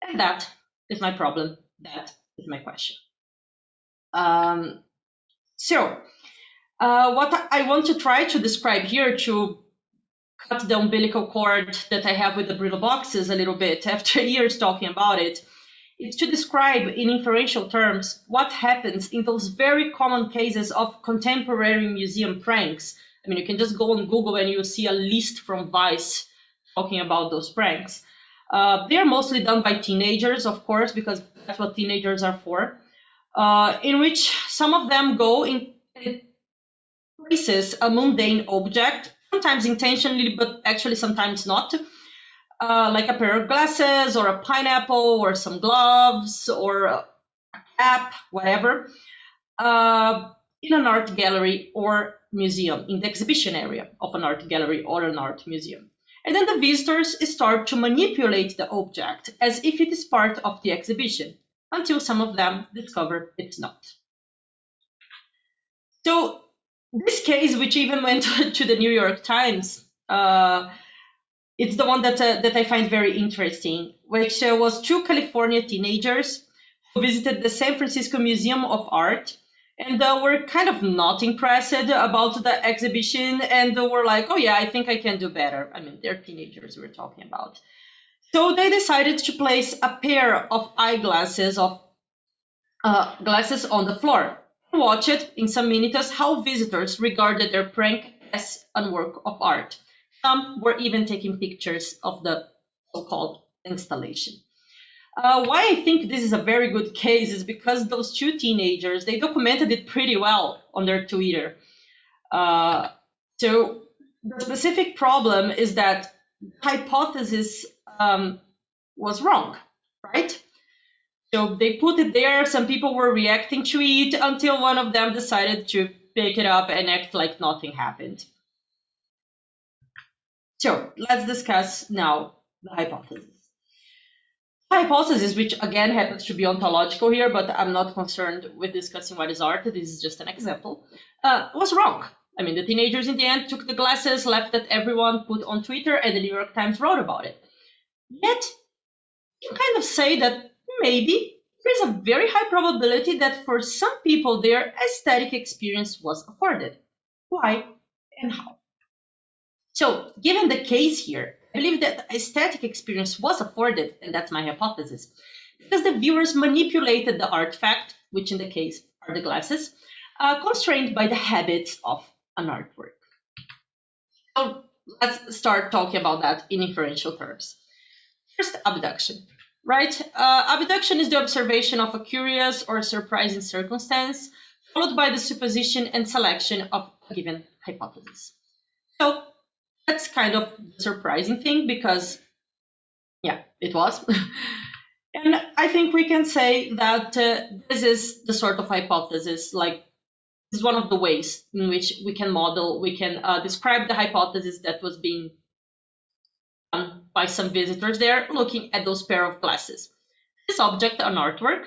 And that is my problem. That is my question. What I want to try to describe here, to cut the umbilical cord that I have with the Brillo boxes a little bit after years talking about it, is to describe in inferential terms what happens in those very common cases of contemporary museum pranks. I mean, you can just go on Google and you'll see a list from Vice talking about those pranks. They're mostly done by teenagers, of course, because that's what teenagers are for, in which some of them go in places a mundane object, sometimes intentionally, but actually sometimes not, like a pair of glasses or a pineapple or some gloves or a cap, whatever, in an art gallery or museum, in the exhibition area of an art gallery or an art museum. And then the visitors start to manipulate the object as if it is part of the exhibition, until some of them discover it's not. So this case, which even went to the New York Times, it's the one that I find very interesting, which was two California teenagers who visited the San Francisco Museum of Art and were kind of not impressed about the exhibition, and were like, oh yeah, I think I can do better. I mean, they're teenagers we're talking about. So they decided to place a pair of eyeglasses, glasses on the floor. Watch it in some minutes how visitors regarded their prank as a work of art. Some were even taking pictures of the so-called installation. Why I think this is a very good case is because those two teenagers, they documented it pretty well on their Twitter. So the specific problem is that hypothesis was wrong, right? So they put it there, some people were reacting to it until one of them decided to pick it up and act like nothing happened. So let's discuss now the hypothesis. Hypothesis, which again happens to be ontological here, but I'm not concerned with discussing what is art, this is just an example, was wrong. I mean, the teenagers in the end took the glasses, left that everyone put on Twitter, and the New York Times wrote about it. Yet, you kind of say that maybe there is a very high probability that for some people their aesthetic experience was afforded. Why and how? So given the case here, I believe that the aesthetic experience was afforded, and that's my hypothesis, because the viewers manipulated the artifact, which in the case are the glasses, constrained by the habits of an artwork. So let's start talking about that in inferential terms. First, abduction, right? Abduction is the observation of a curious or surprising circumstance, followed by the supposition and selection of a given hypothesis. So that's kind of the surprising thing because, yeah, it was. And I think we can say that this is the sort of hypothesis, like, this is one of the ways in which we can model, we can describe the hypothesis that was being done by some visitors there, looking at those pair of glasses. This object, an artwork.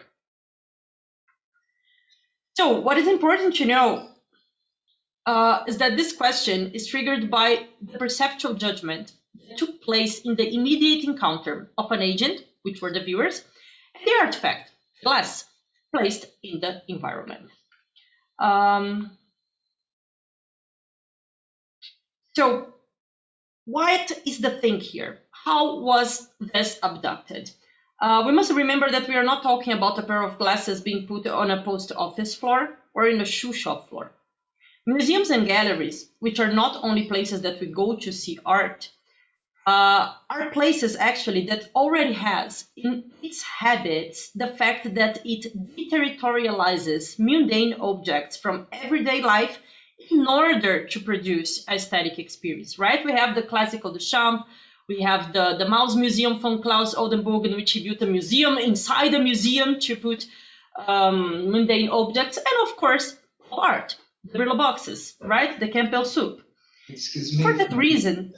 So what is important to know is that this question is triggered by the perceptual judgment that took place in the immediate encounter of an agent, which were the viewers, and the artifact, glass, placed in the environment. So what is the thing here? How was this abducted? We must remember that we are not talking about a pair of glasses being put on a post office floor or in a shoe shop floor. Museums and galleries, which are not only places that we go to see art, are places actually that already has in its habits the fact that it deterritorializes mundane objects from everyday life in order to produce aesthetic experience, right? We have the classical Duchamp, we have the Maus Museum von Klaus Oldenburg, in which he built a museum inside a museum to put mundane objects, and of course, art, the Brillo boxes, right? The Campbell soup. Excuse me. For that reason,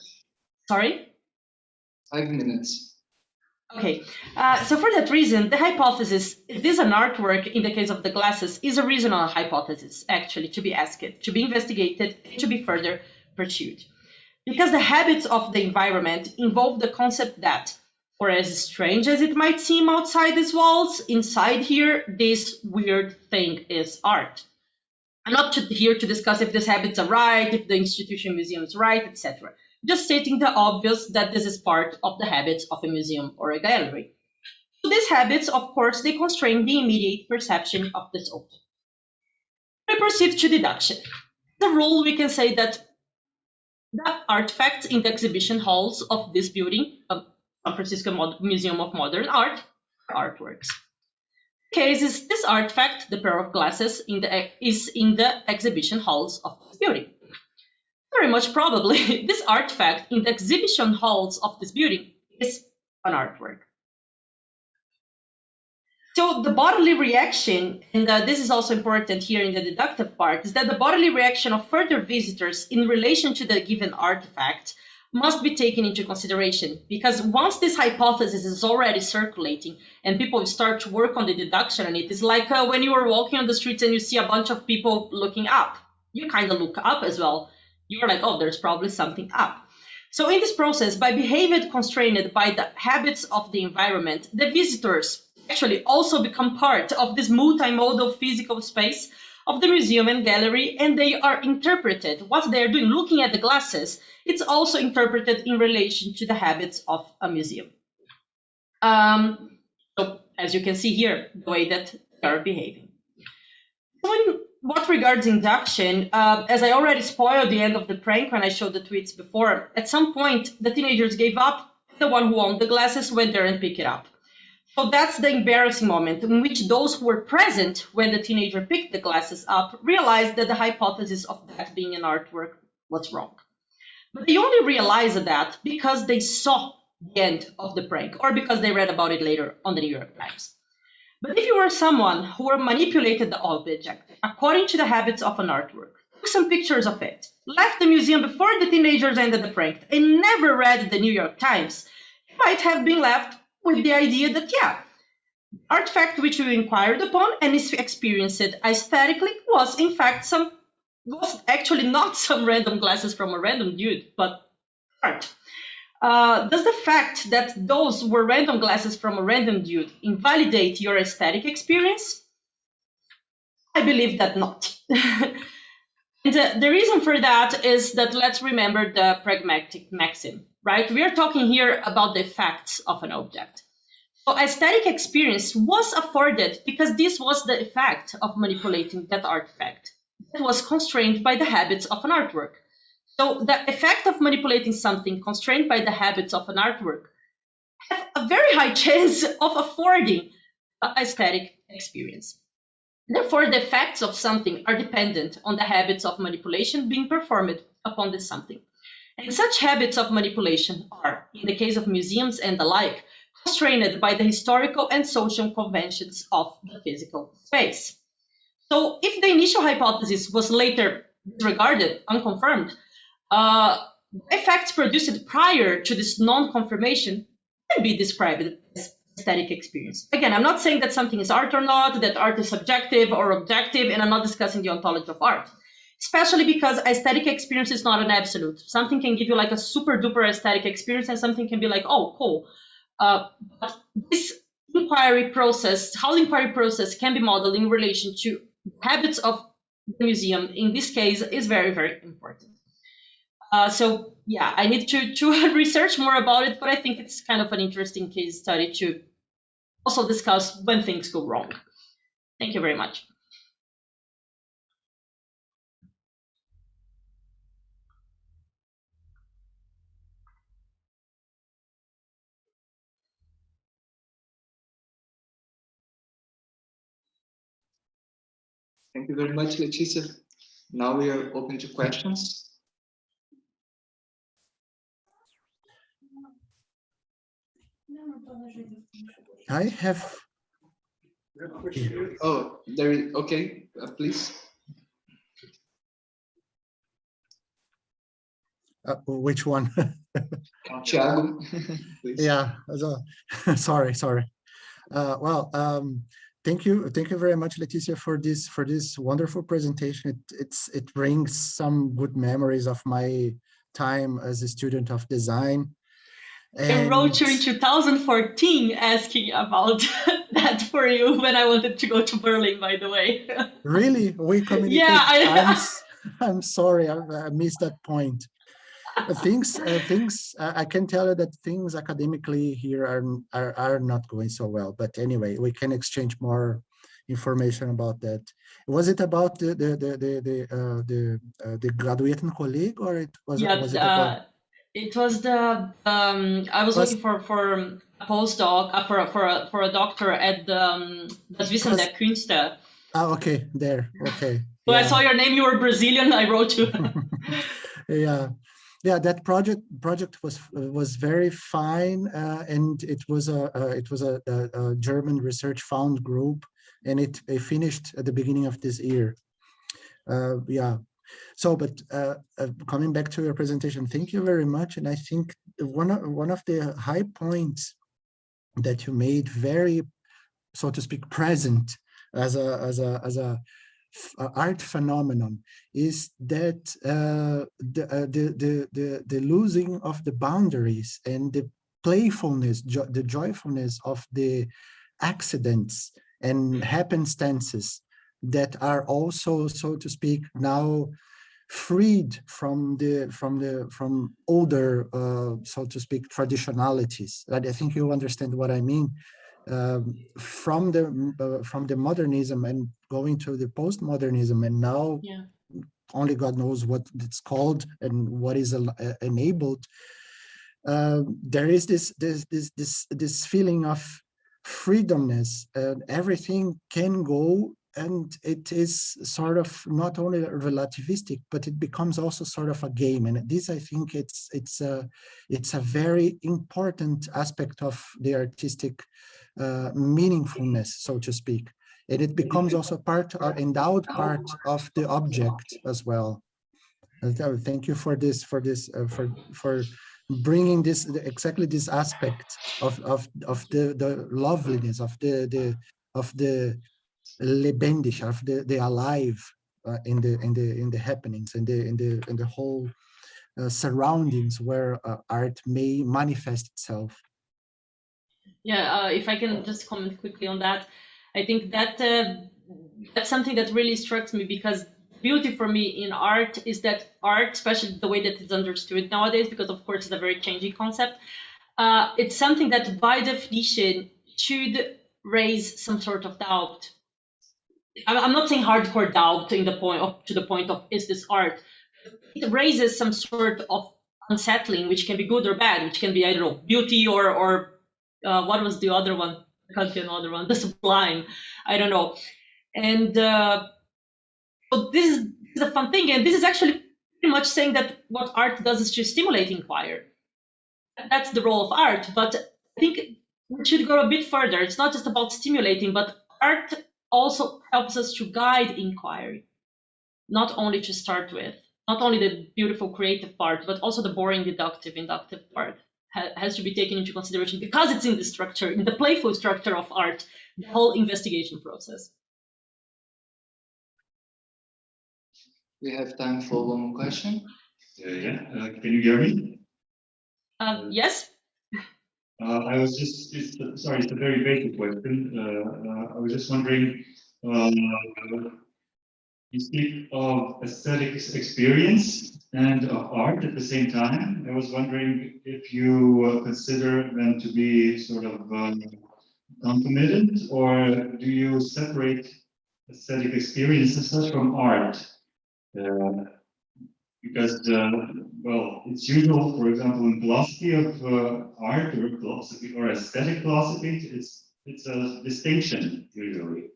sorry? 5 minutes. Okay, so for that reason, the hypothesis, is this an artwork in the case of the glasses, is a reasonable hypothesis, actually, to be asked, to be investigated, and to be further pursued. Because the habits of the environment involve the concept that, for as strange as it might seem outside these walls, inside here, this weird thing is art. I'm not here to discuss if these habits are right, if the institution museum is right, etc. Just stating the obvious that this is part of the habits of a museum or a gallery. So these habits, of course, they constrain the immediate perception of this object. We proceed to deduction. The rule, we can say that the artifacts in the exhibition halls of this building, San Francisco Museum of Modern Art, are artworks. The case is this artifact, the pair of glasses, is in the exhibition halls of this building. Very much probably, this artifact in the exhibition halls of this building is an artwork. So the bodily reaction, and this is also important here in the deductive part, is that the bodily reaction of further visitors in relation to the given artifact must be taken into consideration, because once this hypothesis is already circulating and people start to work on the deduction on it, it's like when you are walking on the streets and you see a bunch of people looking up. You kind of look up as well. You're like, oh, there's probably something up. So in this process, by behavior constrained by the habits of the environment, the visitors actually also become part of this multimodal physical space of the museum and gallery, and they are interpreted. What they are doing, looking at the glasses, it's also interpreted in relation to the habits of a museum. So as you can see here, the way that they are behaving. So in what regards induction, as I already spoiled the end of the prank when I showed the tweets before, at some point the teenagers gave up. The one who owned the glasses went there and picked it up. So that's the embarrassing moment in which those who were present when the teenager picked the glasses up realized that the hypothesis of that being an artwork was wrong. But they only realized that because they saw the end of the prank or because they read about it later on the New York Times. But if you were someone who manipulated the object according to the habits of an artwork, took some pictures of it, left the museum before the teenagers ended the prank, and never read the New York Times, you might have been left with the idea that, yeah, artifact which you inquired upon and is experienced aesthetically was in fact was actually not some random glasses from a random dude, but art. Does the fact that those were random glasses from a random dude invalidate your aesthetic experience? I believe that not. And the reason for that is that let's remember the pragmatic maxim, right? We are talking here about the effects of an object. So aesthetic experience was afforded because this was the effect of manipulating that artifact. It was constrained by the habits of an artwork. So the effect of manipulating something constrained by the habits of an artwork have a very high chance of affording aesthetic experience. Therefore, the effects of something are dependent on the habits of manipulation being performed upon this something. And such habits of manipulation are, in the case of museums and the like, constrained by the historical and social conventions of the physical space. So if the initial hypothesis was later disregarded, unconfirmed, effects produced prior to this non-confirmation can be described as aesthetic experience. Again, I'm not saying that something is art or not, that art is subjective or objective, and I'm not discussing the ontology of art, especially because aesthetic experience is not an absolute. Something can give you like a super duper aesthetic experience and something can be like, oh, cool. But this inquiry process, how the inquiry process can be modeled in relation to habits of the museum, in this case, is very, very important. So yeah, I need to research more about it, but I think it's kind of an interesting case study to also discuss when things go wrong. Thank you very much. Thank you very much, Letícia. Now we are open to questions. I have. Oh, there is, okay, please. Which one? Tiago, please. Yeah, sorry. Well, thank you very much, Letícia, for this wonderful presentation. It brings some good memories of my time as a student of design. I wrote you in 2014 asking about that for you when I wanted to go to Berlin, by the way. Really? We communicated? Yeah, I'm sorry, I missed that point. Things I can tell you that things academically here are not going so well, but anyway, we can exchange more information about that. Was it about the graduating colleague, or was it about? It was the I was looking for a postdoc for a doctor at the das Wissen der Künste. Ah, okay, there, okay. So yeah. I saw your name. You were Brazilian. I wrote you. Yeah, that project was very fine, and it was a German research fund group, and it finished at the beginning of this year. Yeah. So, but coming back to your presentation, thank you very much. And I think one of the high points that you made very, so to speak, present as a art phenomenon is that the losing of the boundaries and the playfulness, the joyfulness of the accidents and happenstances that are also, so to speak, now freed from older, so to speak, traditionalities. And I think you understand what I mean. From the modernism and going to the postmodernism, and now only God knows what it's called and what is enabled. There is this feeling of freedomness, and everything can go, and it is sort of not only relativistic, but it becomes also sort of a game. And this, I think, it's a very important aspect of the artistic meaningfulness, so to speak. And it becomes also endowed part of the object as well. Thank you for this, for bringing exactly this aspect of the loveliness of the lebendig, of the alive in the happenings, in the whole surroundings where art may manifest itself. Yeah, if I can just comment quickly on that, I think that that's something that really strikes me, because beauty for me in art is that art, especially the way that it's understood nowadays, because of course it's a very changing concept, it's something that by definition should raise some sort of doubt. I'm not saying hardcore doubt to the point of is this art. It raises some sort of unsettling, which can be good or bad, which can be, I don't know, beauty or what was the other one? I can't be another one. The sublime. I don't know. And so this is a fun thing, and this is actually pretty much saying that what art does is to stimulate inquiry. That's the role of art, but I think we should go a bit further. It's not just about stimulating, but art also helps us to guide inquiry, not only to start with, not only the beautiful creative part, but also the boring deductive, inductive part has to be taken into consideration, because it's in the structure, in the playful structure of art, the whole investigation process. We have time for one more question. Can you hear me? Yes? I was just, sorry, it's a very basic question. I was just wondering, you speak of aesthetic experience and of art at the same time. I was wondering if you consider them to be sort of concomitant, or do you separate aesthetic experience as such from art? Because, well, it's usual, for example, in philosophy of art or philosophy or aesthetic philosophy, it's a distinction usually.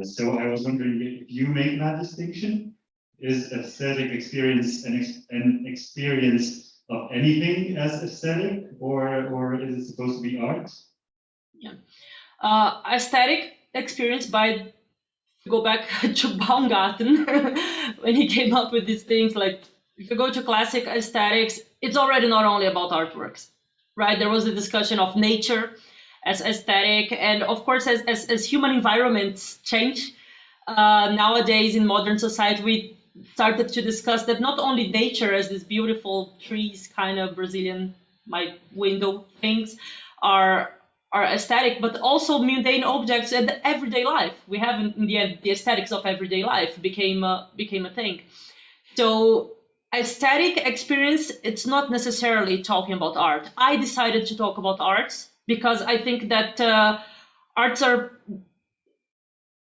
So I was wondering if you make that distinction. Is aesthetic experience an experience of anything as aesthetic, or is it supposed to be art? Yeah. Aesthetic experience, by go back to Baumgarten when he came up with these things, like if you go to classic aesthetics, it's already not only about artworks, right? There was a discussion of nature as aesthetic, and of course as human environments change, nowadays in modern society we started to discuss that not only nature as these beautiful trees, kind of Brazilian my window things, are aesthetic, but also mundane objects and everyday life. We have in the end the aesthetics of everyday life became a thing. So aesthetic experience, it's not necessarily talking about art. I decided to talk about arts because I think that arts are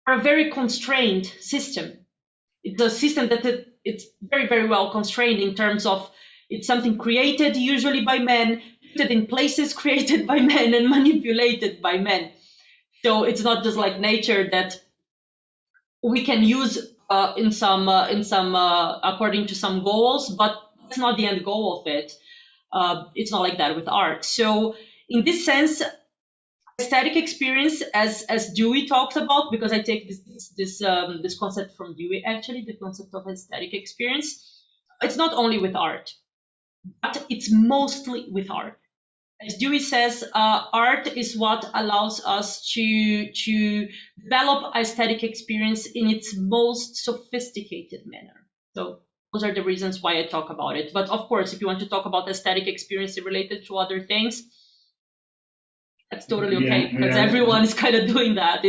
a very constrained system. It's a system that it's very, very well constrained in terms of it's something created usually by men, in places created by men and manipulated by men. So it's not just like nature that we can use in some according to some goals, but that's not the end goal of it. It's not like that with art. So in this sense, aesthetic experience, as Dewey talks about, because I take this concept from Dewey, actually, the concept of aesthetic experience, it's not only with art, but it's mostly with art. As Dewey says, art is what allows us to develop aesthetic experience in its most sophisticated manner. So those are the reasons why I talk about it. But of course, if you want to talk about aesthetic experience related to other things, that's totally okay, because everyone is kind of doing that.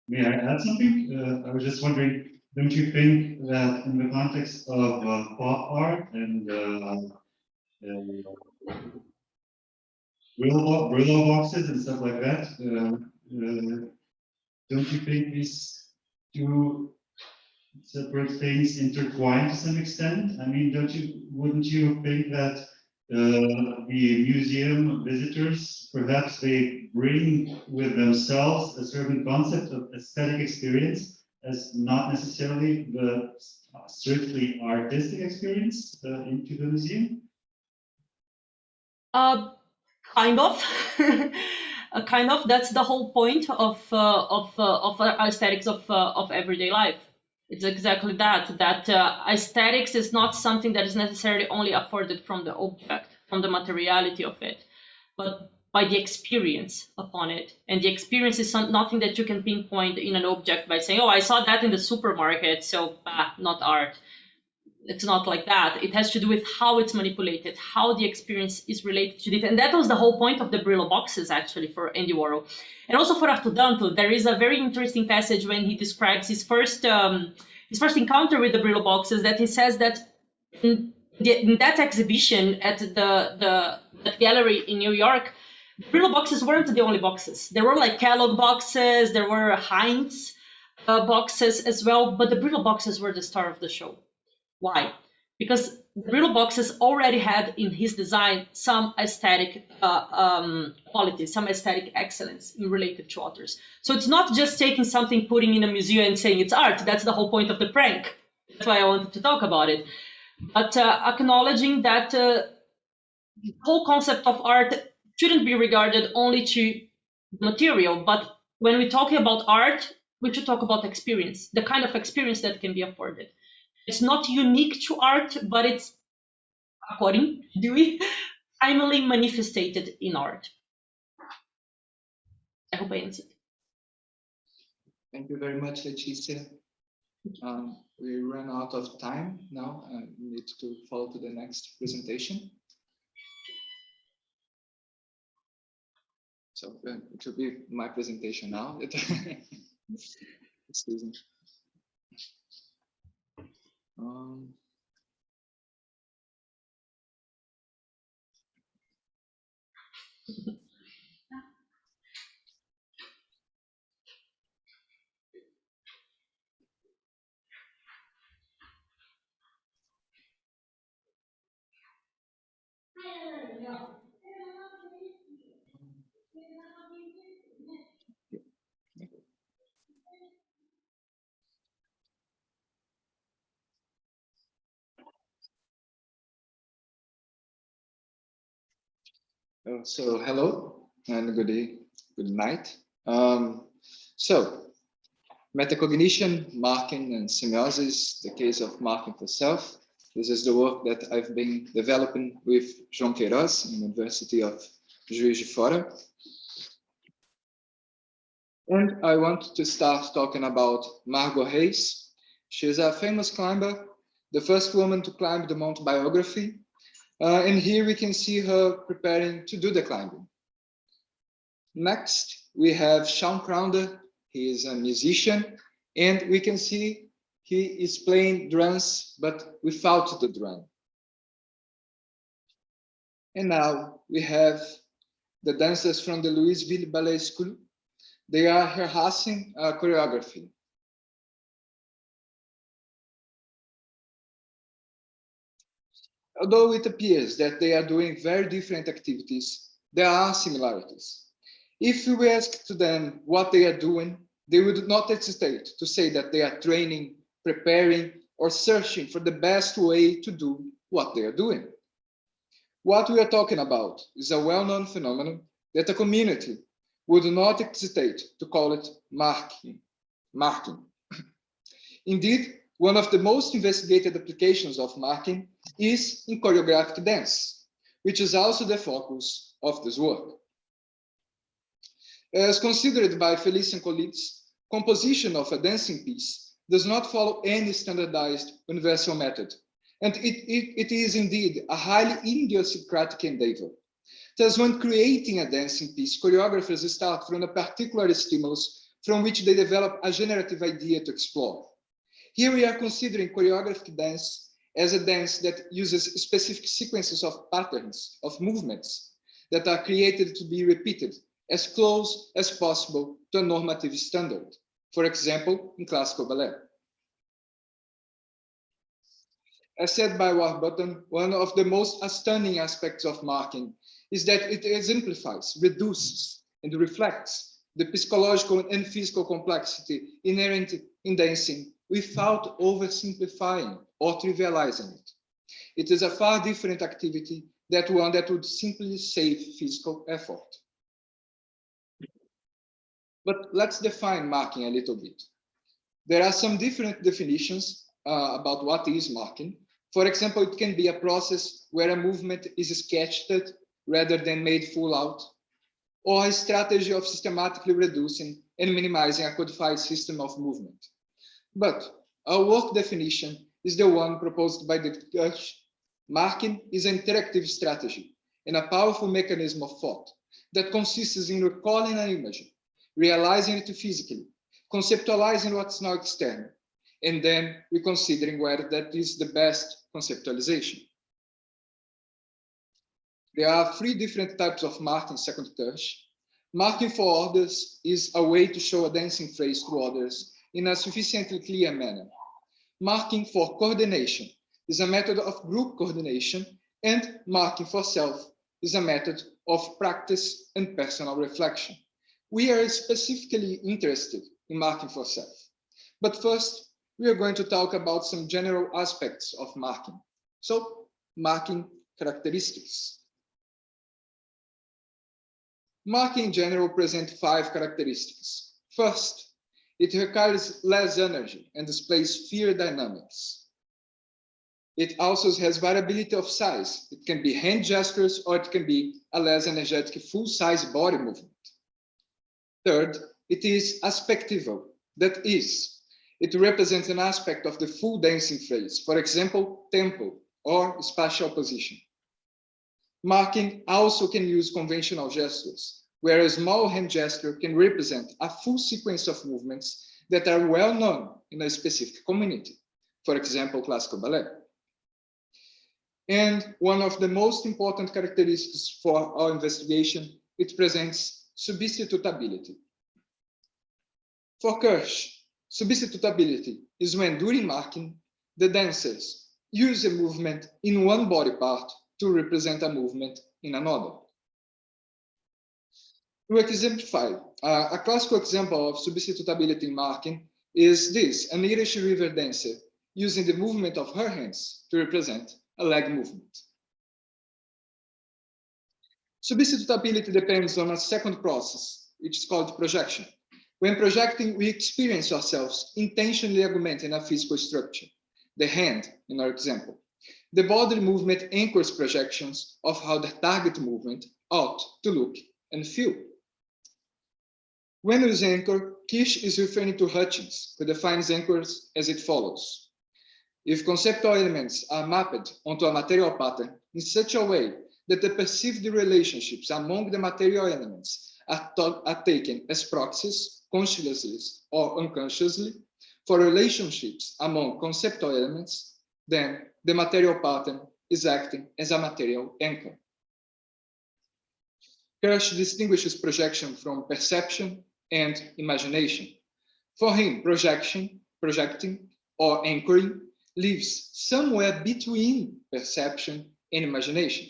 May I add something? I was just wondering, don't you think that in the context of pop art and Brillo boxes and stuff like that, don't you think these two separate things intertwine to some extent? I mean, wouldn't you think that the museum visitors, perhaps they bring with themselves a certain concept of aesthetic experience as not necessarily the strictly artistic experience into the museum? Kind of. Kind of. That's the whole point of aesthetics of everyday life. It's exactly that. That aesthetics is not something that is necessarily only afforded from the object, from the materiality of it, but by the experience upon it. And the experience is nothing that you can pinpoint in an object by saying, "Oh, I saw that in the supermarket, so not art." It's not like that. It has to do with how it's manipulated, how the experience is related to it. And that was the whole point of the Brillo boxes, actually, for Andy Warhol. And also for Arthur Danto, there is a very interesting passage when he describes his first encounter with the Brillo boxes, that he says that in that exhibition at the gallery in New York, the Brillo boxes weren't the only boxes. There were like Kellogg boxes, there were Heinz boxes as well, but the Brillo boxes were the star of the show. Why? Because the Brillo boxes already had in his design some aesthetic quality, some aesthetic excellence related to authors. So it's not just taking something, putting in a museum and saying it's art. That's the whole point of the prank. That's why I wanted to talk about it. But acknowledging that the whole concept of art shouldn't be regarded only to material, but when we're talking about art, we should talk about experience, the kind of experience that can be afforded. It's not unique to art, but it's, according to Dewey, primarily manifested in art. I hope I answered. Thank you very much, Letícia. We ran out of time now and need to follow to the next presentation. So it will be my presentation now. Excuse me. So hello and good night. So metacognition, marking, and semiosis, the case of marking for self. This is the work that I've been developing with João Queiroz in the University of Juiz de Fora. And I want to start talking about Margot Hayes. She's a famous climber, the first woman to climb the Mount Biography. And here we can see her preparing to do the climbing. Next, we have Sean Crowder. He is a musician, and we can see he is playing drums, but without the drum. And now we have the dancers from the Louisville Ballet School. They are rehearsing choreography. Although it appears that they are doing very different activities, there are similarities. If we ask to them what they are doing, they would not hesitate to say that they are training, preparing, or searching for the best way to do what they are doing. What we are talking about is a well-known phenomenon that a community would not hesitate to call it marking. Indeed, one of the most investigated applications of marking is in choreographic dance, which is also the focus of this work. As considered by Felice and colleagues, composition of a dancing piece does not follow any standardized universal method, and it is indeed a highly idiosyncratic endeavor. Thus, when creating a dancing piece, choreographers start from a particular stimulus from which they develop a generative idea to explore. Here we are considering choreographic dance as a dance that uses specific sequences of patterns, of movements that are created to be repeated as close as possible to a normative standard, for example, in classical ballet. As said by Warburton, one of the most stunning aspects of marking is that it exemplifies, reduces, and reflects the psychological and physical complexity inherent in dancing without oversimplifying or trivializing it. It is a far different activity than one that would simply save physical effort. But let's define marking a little bit. There are some different definitions about what is marking. For example, it can be a process where a movement is sketched rather than made full out, or a strategy of systematically reducing and minimizing a codified system of movement. But our work definition is the one proposed by the Kirsch. Marking is an interactive strategy and a powerful mechanism of thought that consists in recalling an image, realizing it physically, conceptualizing what's now external, and then reconsidering whether that is the best conceptualization. There are three different types of marking, second Kirsch. Marking for orders is a way to show a dancing phrase to others in a sufficiently clear manner. Marking for coordination is a method of group coordination, and marking for self is a method of practice and personal reflection. We are specifically interested in marking for self. But first, we are going to talk about some general aspects of marking. So, marking characteristics. Marking in general presents 5 characteristics. First, it requires less energy and displays fewer dynamics. It also has variability of size. It can be hand gestures, or it can be a less energetic full-size body movement. Third, it is aspectival. That is, it represents an aspect of the full dancing phrase, for example, tempo or spatial position. Marking also can use conventional gestures, where a small hand gesture can represent a full sequence of movements that are well known in a specific community, for example, classical ballet. And one of the most important characteristics for our investigation, it presents substitutability. For Kirsch, substitutability is when, during marking, the dancers use a movement in one body part to represent a movement in another. To exemplify, a classical example of substitutability in marking is this: an Irish river dancer using the movement of her hands to represent a leg movement. Substitutability depends on a second process, which is called projection. When projecting, we experience ourselves intentionally augmenting a physical structure, the hand in our example. The bodily movement anchors projections of how the target movement ought to look and feel. When we use anchor, Kirsch is referring to Hutchins, who defines anchors as it follows. If conceptual elements are mapped onto a material pattern in such a way that the perceived relationships among the material elements are taken as proxies, consciously or unconsciously, for relationships among conceptual elements, then the material pattern is acting as a material anchor. Kirsch distinguishes projection from perception and imagination. For him, projecting, or anchoring lives somewhere between perception and imagination.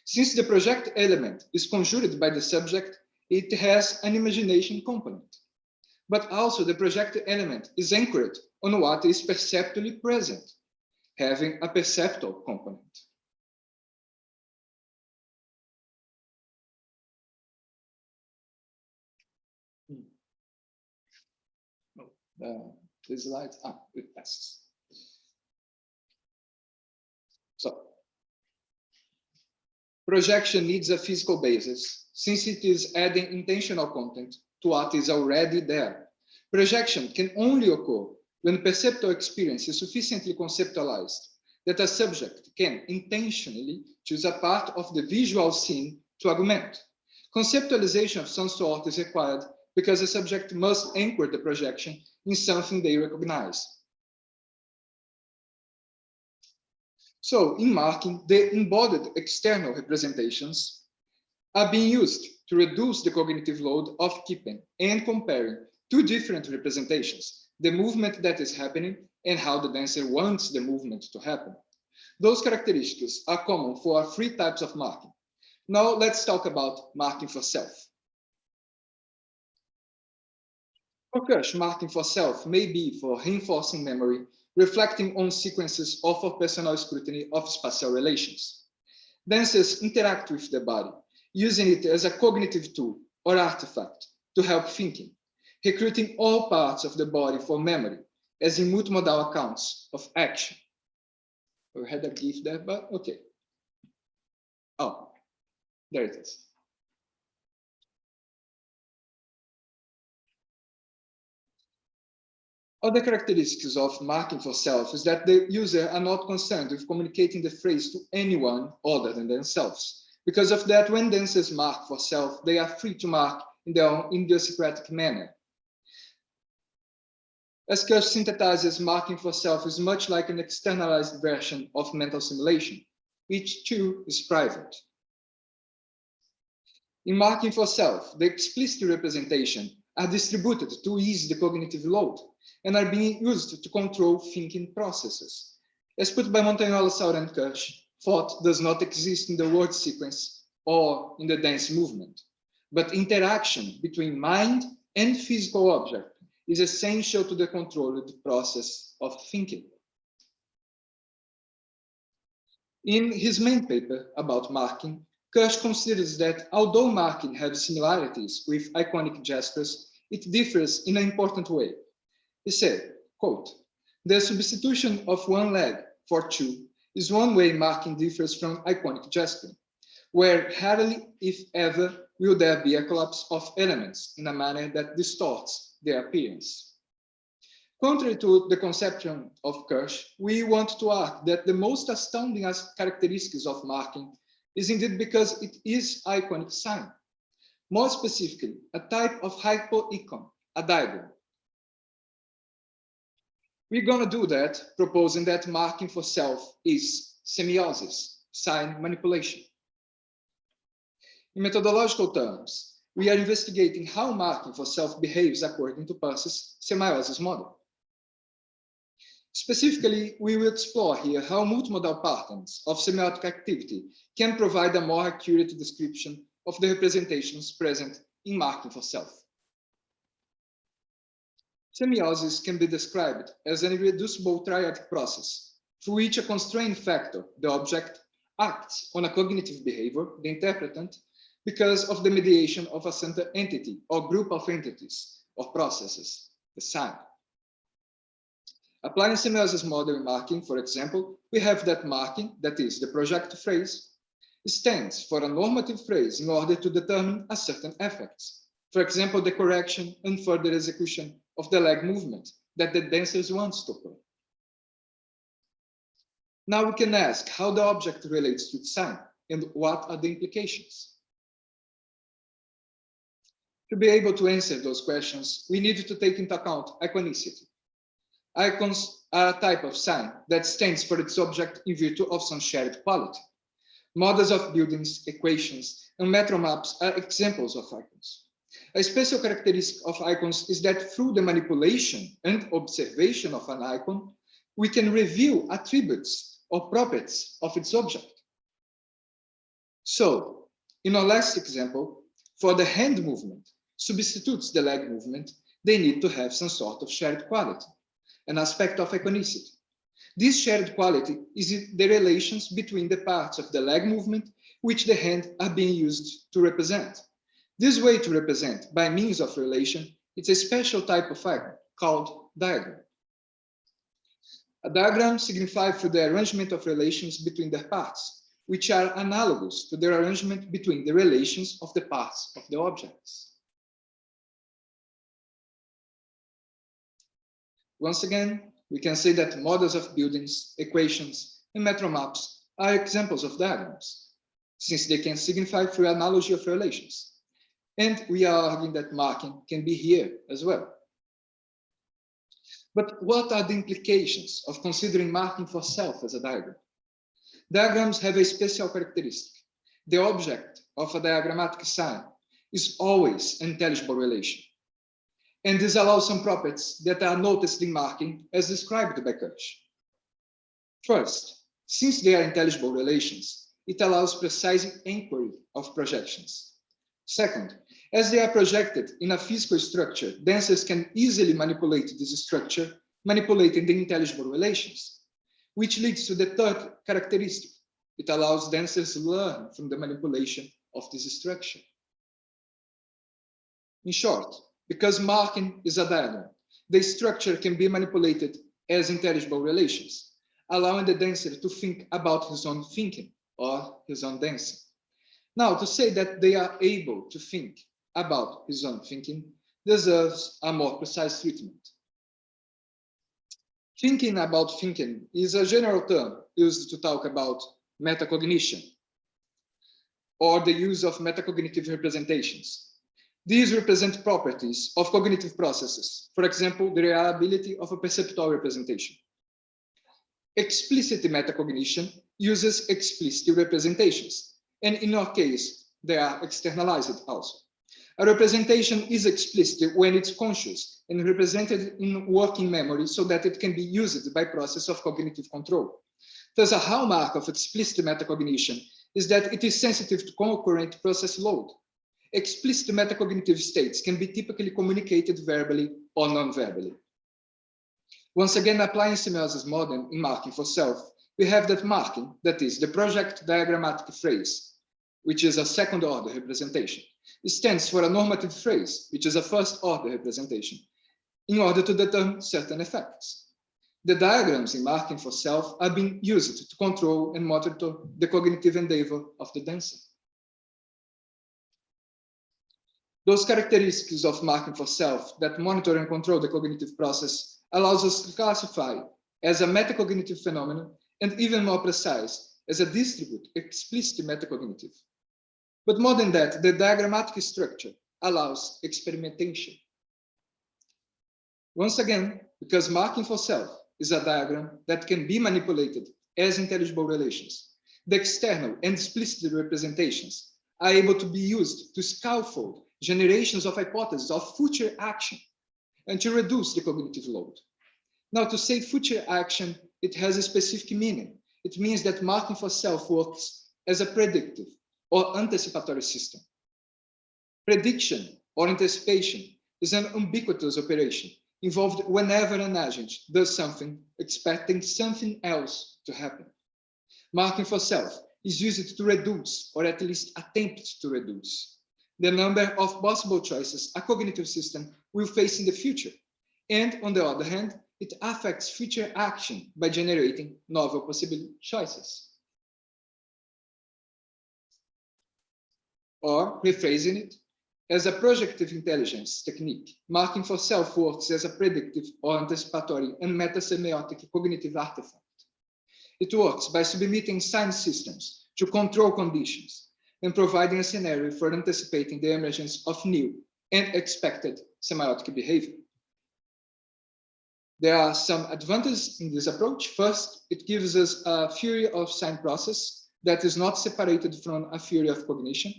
Since the project element is conjured by the subject, it has an imagination component. But also the project element is anchored on what is perceptually present, having a perceptual component. The slides, it passes. So, projection needs a physical basis, since it is adding intentional content to what is already there. Projection can only occur when perceptual experience is sufficiently conceptualized that a subject can intentionally choose a part of the visual scene to augment. Conceptualization of some sort is required because the subject must anchor the projection in something they recognize. So, in marking, the embodied external representations are being used to reduce the cognitive load of keeping and comparing two different representations, the movement that is happening and how the dancer wants the movement to happen. Those characteristics are common for 3 types of marking. Now, let's talk about marking for self. For Kirsch, marking for self may be for reinforcing memory, reflecting on sequences, or for personal scrutiny of spatial relations. Dancers interact with the body, using it as a cognitive tool or artifact to help thinking, recruiting all parts of the body for memory, as in multimodal accounts of action. We had a GIF there, but okay. Oh, there it is. Other characteristics of marking for self is that the user are not concerned with communicating the phrase to anyone other than themselves. Because of that, when dancers mark for self, they are free to mark in their own idiosyncratic manner. As Kirsch synthesizes, marking for self is much like an externalized version of mental simulation, which too is private. In marking for self, the explicit representation are distributed to ease the cognitive load and are being used to control thinking processes. As put by Montagnolo, Sauer, and Kirsch, thought does not exist in the word sequence or in the dance movement, but interaction between mind and physical object is essential to the controlled process of thinking. In his main paper about marking, Kirsch considers that although marking has similarities with iconic gestures, it differs in an important way. He said, quote, "The substitution of one leg for two is one way marking differs from iconic gesturing, where rarely, if ever, will there be a collapse of elements in a manner that distorts their appearance." Contrary to the conception of Kirsch, we want to argue that the most astounding characteristics of marking is indeed because it is iconic sign. More specifically, a type of hypoicon, a diagram. We're going to do that, proposing that marking for self is semiosis, sign manipulation. In methodological terms, we are investigating how marking for self behaves according to Peirce's semiosis model. Specifically, we will explore here how multimodal patterns of semiotic activity can provide a more accurate description of the representations present in marking for self. Semiosis can be described as an irreducible triadic process through which a constraint factor, the object, acts on a cognitive behavior, the interpretant, because of the mediation of a central entity or group of entities or processes, the sign. Applying semiosis model in marking, for example, we have that marking, that is the project phrase, stands for a normative phrase in order to determine a certain effects. For example, the correction and further execution of the leg movement that the dancers want to play. Now we can ask how the object relates to its sign and what are the implications. To be able to answer those questions, we need to take into account iconicity. Icons are a type of sign that stands for its object in virtue of some shared quality. Models of buildings, equations, and metro maps are examples of icons. A special characteristic of icons is that through the manipulation and observation of an icon, we can reveal attributes or properties of its object. So, in our last example, for the hand movement substitutes the leg movement, they need to have some sort of shared quality, an aspect of iconicity. This shared quality is the relations between the parts of the leg movement which the hand are being used to represent. This way to represent by means of relation, it's a special type of icon called diagram. A diagram signifies through the arrangement of relations between their parts, which are analogous to the arrangement between the relations of the parts of the objects. Once again, we can say that models of buildings, equations, and metro maps are examples of diagrams, since they can signify through analogy of relations. And we are arguing that marking can be here as well. But what are the implications of considering marking for self as a diagram? Diagrams have a special characteristic. The object of a diagrammatic sign is always an intelligible relation. And this allows some properties that are noticed in marking as described by Kirsch. First, since they are intelligible relations, it allows precise inquiry of projections. Second, as they are projected in a physical structure, dancers can easily manipulate this structure, manipulating the intelligible relations, which leads to the third characteristic. It allows dancers to learn from the manipulation of this structure. In short, because marking is a diagram, the structure can be manipulated as intelligible relations, allowing the dancer to think about his own thinking or his own dancing. Now, to say that they are able to think about his own thinking deserves a more precise treatment. Thinking about thinking is a general term used to talk about metacognition, or the use of metacognitive representations. These represent properties of cognitive processes, for example, the reliability of a perceptual representation. Explicit metacognition uses explicit representations, and in our case, they are externalized also. A representation is explicit when it's conscious and represented in working memory so that it can be used by process of cognitive control. Thus, a hallmark of explicit metacognition is that it is sensitive to concurrent process load. Explicit metacognitive states can be typically communicated verbally or non-verbally. Once again, applying semiosis model in marking for self, we have that marking, that is the project diagrammatic phrase, which is a second order representation. It stands for a normative phrase, which is a first order representation, in order to determine certain effects. The diagrams in marking for self are being used to control and monitor the cognitive endeavor of the dancer. Those characteristics of marking for self that monitor and control the cognitive process allows us to classify as a metacognitive phenomenon, and even more precise, as a distribute explicit metacognitive. But more than that, the diagrammatic structure allows experimentation. Once again, because marking for self is a diagram that can be manipulated as intelligible relations, the external and explicit representations are able to be used to scaffold generations of hypotheses of future action and to reduce the cognitive load. Now, to say future action, it has a specific meaning. It means that marking for self works as a predictive or anticipatory system. Prediction or anticipation is an ubiquitous operation involved whenever an agent does something expecting something else to happen. Marking for self is used to reduce, or at least attempt to reduce, the number of possible choices a cognitive system will face in the future. And on the other hand, it affects future action by generating novel possible choices. Or, rephrasing it, as a projective intelligence technique, marking for self works as a predictive or anticipatory and metasemiotic cognitive artifact. It works by submitting sign systems to control conditions and providing a scenario for anticipating the emergence of new and expected semiotic behavior. There are some advantages in this approach. First, it gives us a theory of sign process that is not separated from a theory of cognition.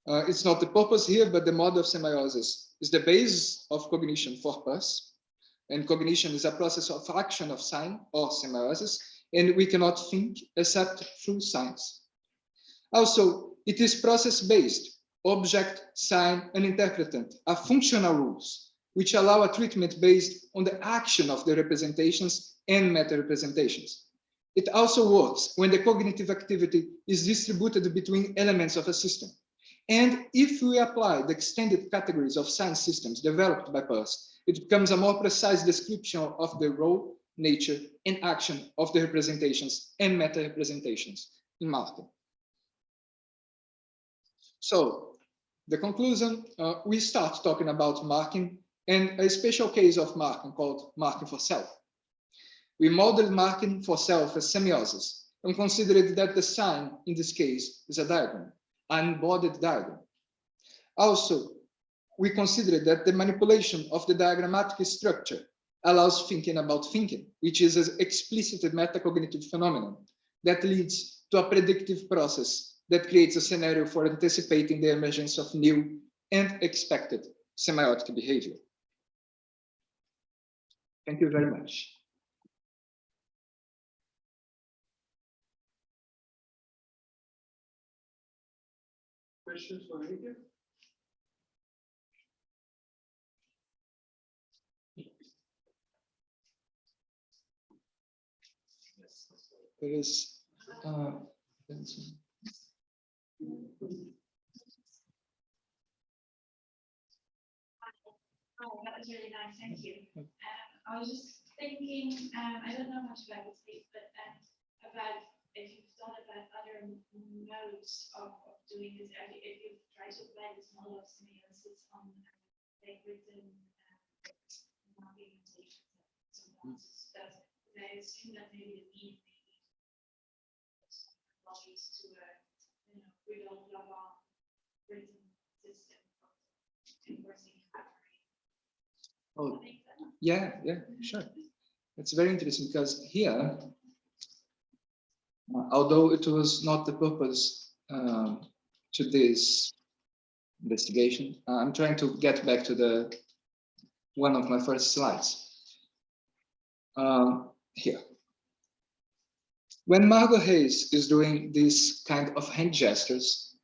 It's not the purpose here, but the model of semiosis is the basis of cognition for Peirce. And cognition is a process of action of sign or semiosis, and we cannot think except through signs. Also, it is process-based. Object, sign, and interpretant are functional rules, which allow a treatment based on the action of the representations and meta-representations. It also works when the cognitive activity is distributed between elements of a system. And if we apply the extended categories of sign systems developed by Peirce, it becomes a more precise description of the role, nature, and action of the representations and meta-representations in marking. So, the conclusion, we start talking about marking and a special case of marking called marking for self. We modeled marking for self as semiosis and considered that the sign in this case is a diagram, an embodied diagram. Also, we considered that the manipulation of the diagrammatic structure allows thinking about thinking, which is an explicit metacognitive phenomenon that leads to a predictive process that creates a scenario for anticipating the emergence of new and expected semiotic behavior. Thank you very much. Questions for Henrique? There is Oh, that was really nice, thank you. I was just thinking, I don't know much about this piece, but about if you've thought about other modes of doing this, if you've tried to apply this model of semiosis on like written marking nuances does it? I assume that maybe the need technologies to real written system of enforcing factory. Oh, yeah, sure. It's very interesting because here, although it was not the purpose to this investigation, I'm trying to get back to one of my first slides. Here. When Margot Hayes is doing this kind of hand gestures,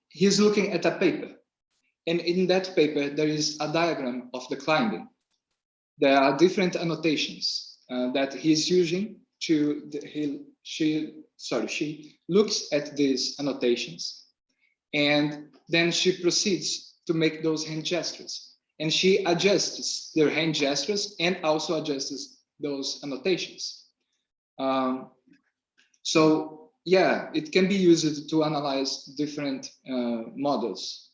he's looking at a paper. And in that paper, there is a diagram of the climbing. There are different annotations that he's using she looks at these annotations, and then she proceeds to make those hand gestures. And she adjusts their hand gestures and also adjusts those annotations. So yeah, it can be used to analyze different models.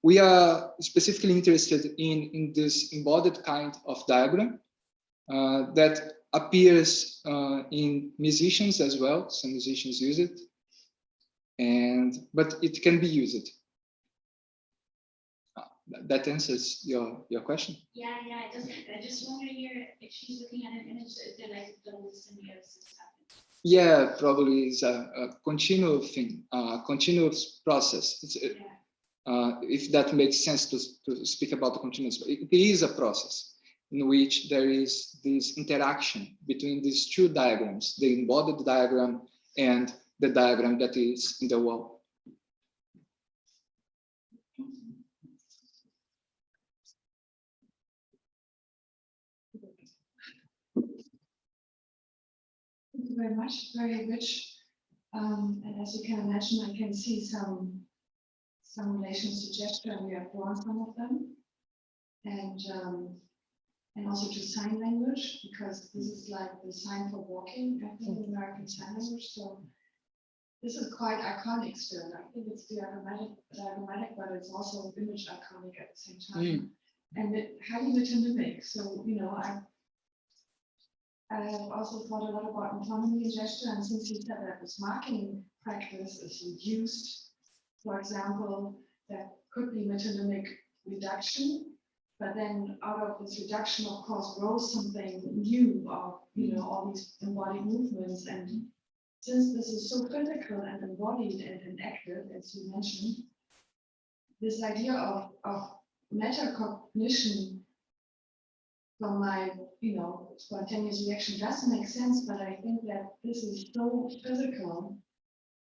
We are specifically interested in this embodied kind of diagram that appears in musicians as well. Some musicians use it, but it can be used. That answers your question. Yeah. I just wonder here if she's looking at an image, is there like double semiosis happening? Yeah, probably is a continuous thing, continuous process. If that makes sense to speak about the continuous, it is a process in which there is this interaction between these two diagrams, the embodied diagram and the diagram that is in the wall. Thank you very much. Very rich. And as you can imagine, I can see some relations to gesture, and we have drawn some of them. And also to sign language, because this is like the sign for walking, I think, in American Sign Language. So this is quite iconic still. I think it's diagrammatic, but it's also image iconic at the same time. And it highly metonymic. So, I have also thought a lot about metonymy and gesture, and since you said that this marking practice is reduced, for example, that could be metonymic reduction, but then out of this reduction, of course, grows something new of, all these embodied movements. And since this is so physical and embodied and enacted, as you mentioned, this idea of metacognition from my, spontaneous reaction doesn't make sense, but I think that this is so physical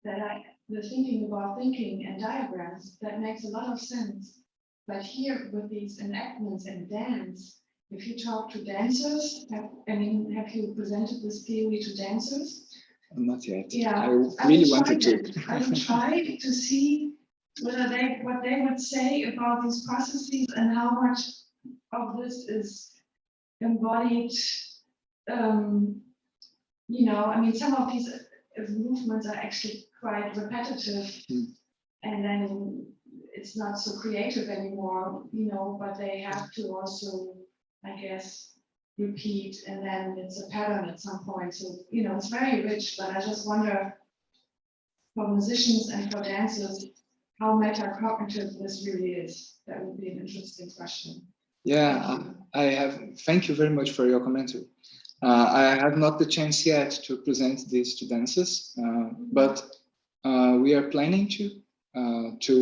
that the thinking about thinking and diagrams, that makes a lot of sense. But here with these enactments and dance, if you talk to dancers, have you presented this theory to dancers? Not yet. Yeah, I really wanted to. I would try to see what they would say about these processes and how much of this is embodied. Some of these movements are actually quite repetitive, and then it's not so creative anymore, but they have to also, I guess, repeat, and then it's a pattern at some point. So, it's very rich, but I just wonder for musicians and for dancers, how metacognitive this really is. That would be an interesting question. Yeah, thank you very much for your commentary. I have not the chance yet to present this to dancers, but we are planning to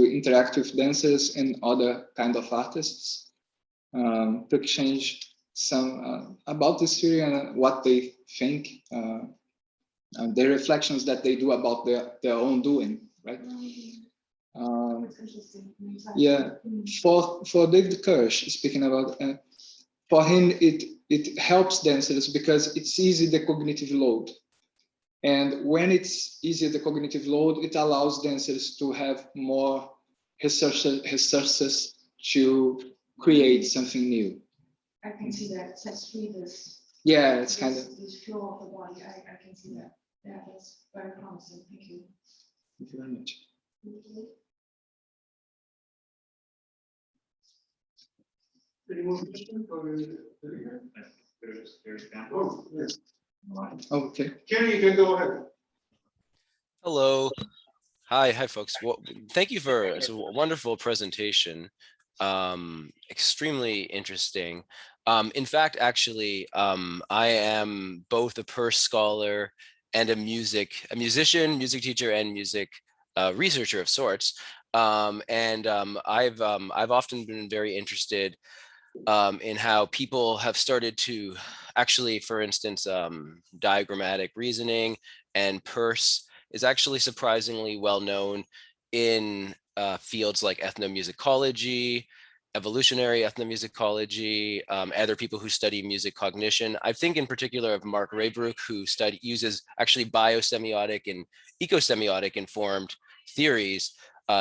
interact with dancers and other kind of artists to exchange some about this theory and what they think, the reflections that they do about their own doing, right? Yeah, for David Kirsch, speaking about, for him, it helps dancers because it's easy, the cognitive load. And when it's easier, the cognitive load, it allows dancers to have more resources to create something new. I can see that. It sets free this. Yeah, it's kind of this flow of the body. I can see that. Yeah, that's very promising. Thank you. Thank you very much. Any more questions for There's Oh, yes. Okay. Cary, you can go ahead. Hello. Hi, folks. Well, thank you for it's a wonderful presentation. Extremely interesting. In fact, actually, I am both a Peirce scholar and a musician, music teacher, and music researcher of sorts. I've often been very interested in how people have started to actually, for instance, diagrammatic reasoning and Peirce is actually surprisingly well known in fields like ethnomusicology, evolutionary ethnomusicology, other people who study music cognition. I think in particular of Mark Raybrook, who uses actually biosemiotic and ecosemiotic informed theories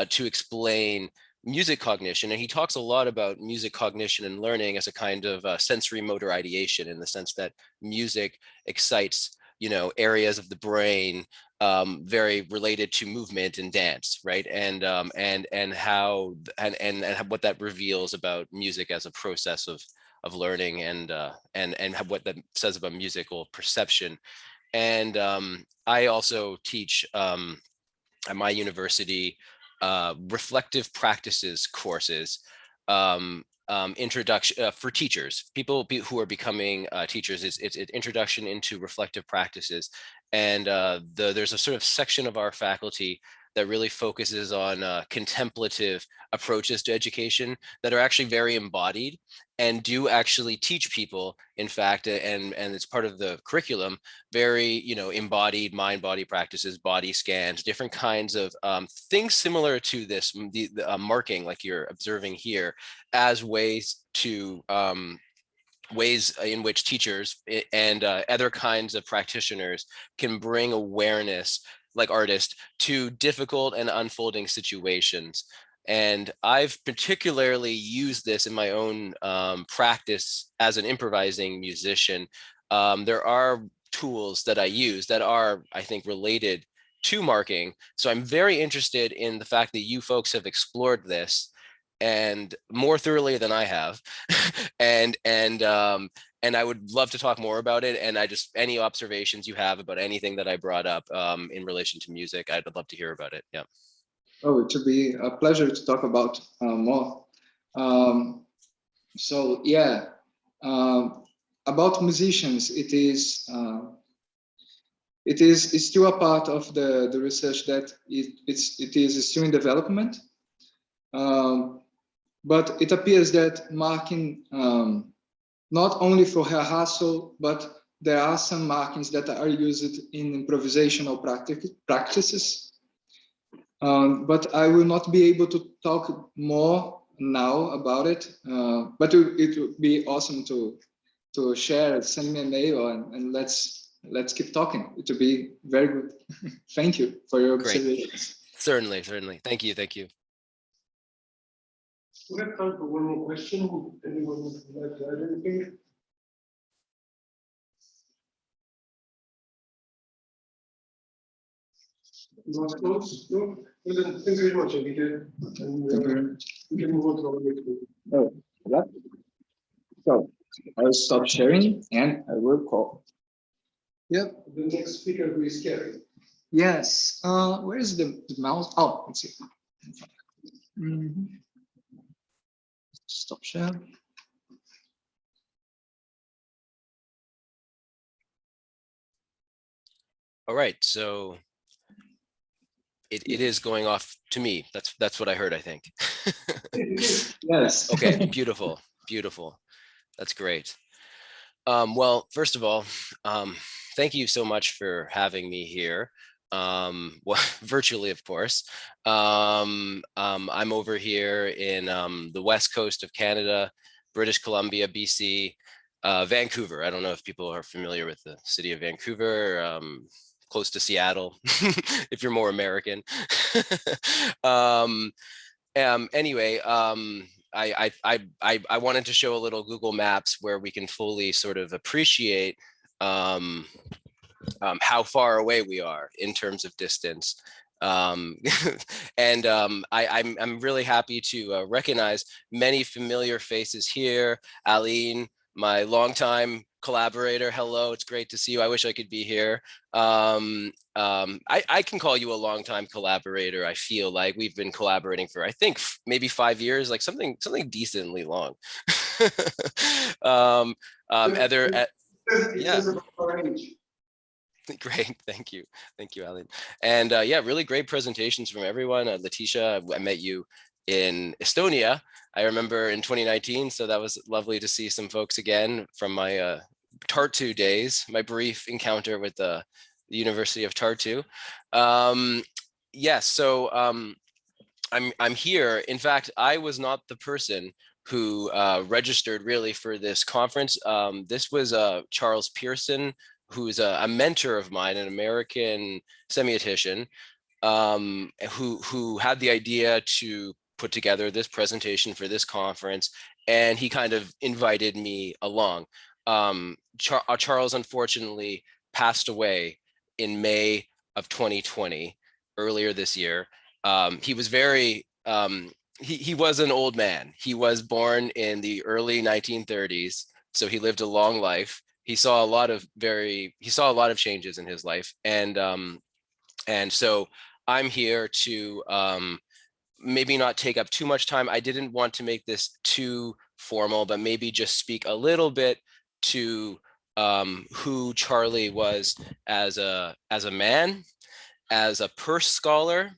to explain music cognition. And he talks a lot about music cognition and learning as a kind of sensory motor ideation, in the sense that music excites, areas of the brain very related to movement and dance, right? And how what that reveals about music as a process of learning, and what that says about musical perception. And I also teach at my university reflective practices courses, introduction for teachers, people who are becoming teachers. It's an introduction into reflective practices, and there's a sort of section of our faculty that really focuses on contemplative approaches to education that are actually very embodied and do actually teach people, in fact, and it's part of the curriculum, very, embodied mind-body practices, body scans, different kinds of things similar to this, the marking like you're observing here, as ways to ways in which teachers and other kinds of practitioners can bring awareness, like artists, to difficult and unfolding situations. And I've particularly used this in my own practice as an improvising musician. There are tools that I use that are, I think, related to marking. So I'm very interested in the fact that you folks have explored this and more thoroughly than I have. and I would love to talk more about it. And any observations you have about anything that I brought up in relation to music, I'd love to hear about it. Yeah. Oh, it would be a pleasure to talk about more. So yeah, about musicians, it's still a part of the research that it is still in development. But it appears that marking, not only for rehearsal, but there are some markings that are used in improvisational practices. But I will not be able to talk more now about it. But it would be awesome to share. Send me a mail and let's keep talking. It would be very good. Thank you for your observations. Certainly. Thank you. We have time for one more question. Anyone would like to add anything? Last thoughts? No? Well, then, thank you very much, Henrique. And we can move on to our next one. Oh, yeah. So I'll stop sharing and I will call. Yep. The next speaker who is Cary. Yes. Where is the mouse? Oh, let's see. Stop share. All right, so it is going off to me. That's what I heard, I think. Yes. Okay, beautiful. That's great. Well, first of all, thank you so much for having me here. Well, virtually, of course. I'm over here in the west coast of Canada, British Columbia, BC, Vancouver. I don't know if people are familiar with the city of Vancouver, close to Seattle, if you're more American. Anyway, I wanted to show a little Google Maps where we can fully sort of appreciate how far away we are in terms of distance. I'm really happy to recognize many familiar faces here. Aline, my longtime collaborator, hello, it's great to see you. I wish I could be here. I can call you a longtime collaborator. I feel like we've been collaborating for, I think, maybe 5 years, like something decently long. Heather, yeah. Great, thank you, Aline. And yeah, really great presentations from everyone. Letitia, I met you in Estonia, I remember in 2019, so that was lovely to see some folks again from my Tartu days, my brief encounter with the University of Tartu. Yes, so I'm here. In fact, I was not the person who registered really for this conference. This was Charles Pearson, who's a mentor of mine, an American semiotician, who had the idea to put together this presentation for this conference, and he kind of invited me along. Charles unfortunately passed away in May of 2020, earlier this year. He was very, he was an old man. He was born in the early 1930s, so he lived a long life. He saw a lot of changes in his life, and so I'm here to maybe not take up too much time. I didn't want to make this too formal, but maybe just speak a little bit to who Charlie was as a man, as a Peirce scholar,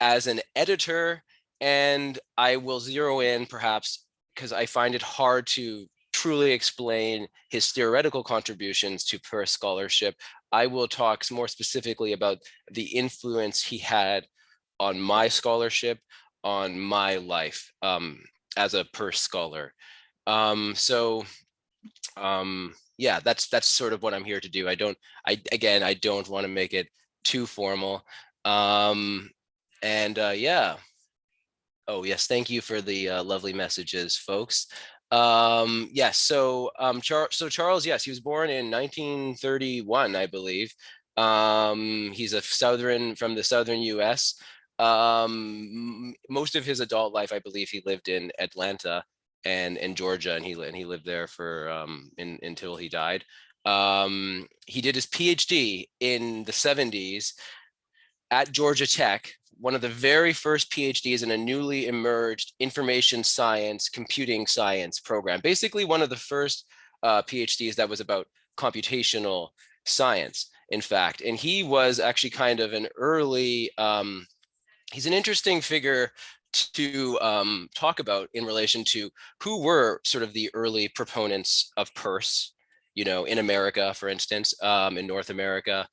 as an editor, and I will zero in perhaps because I find it hard to truly explain his theoretical contributions to Peirce scholarship. I will talk more specifically about the influence he had on my scholarship, on my life as a Peirce scholar. Yeah, that's sort of what I'm here to do. I don't want to make it too formal. Yeah. Oh yes, thank you for the lovely messages, folks. Yes, so Charles, yes, he was born in 1931, I believe. He's from the southern US. Most of his adult life, I believe he lived in Atlanta and in Georgia, and he lived there for until he died. He did his PhD in the 70s at Georgia Tech, one of the very first PhDs in a newly emerged information science, computing science program. Basically one of the first PhDs that was about computational science, in fact. And he was actually kind of an early, he's an interesting figure to talk about in relation to who were sort of the early proponents of Peirce, you know, in America, for instance, in North America.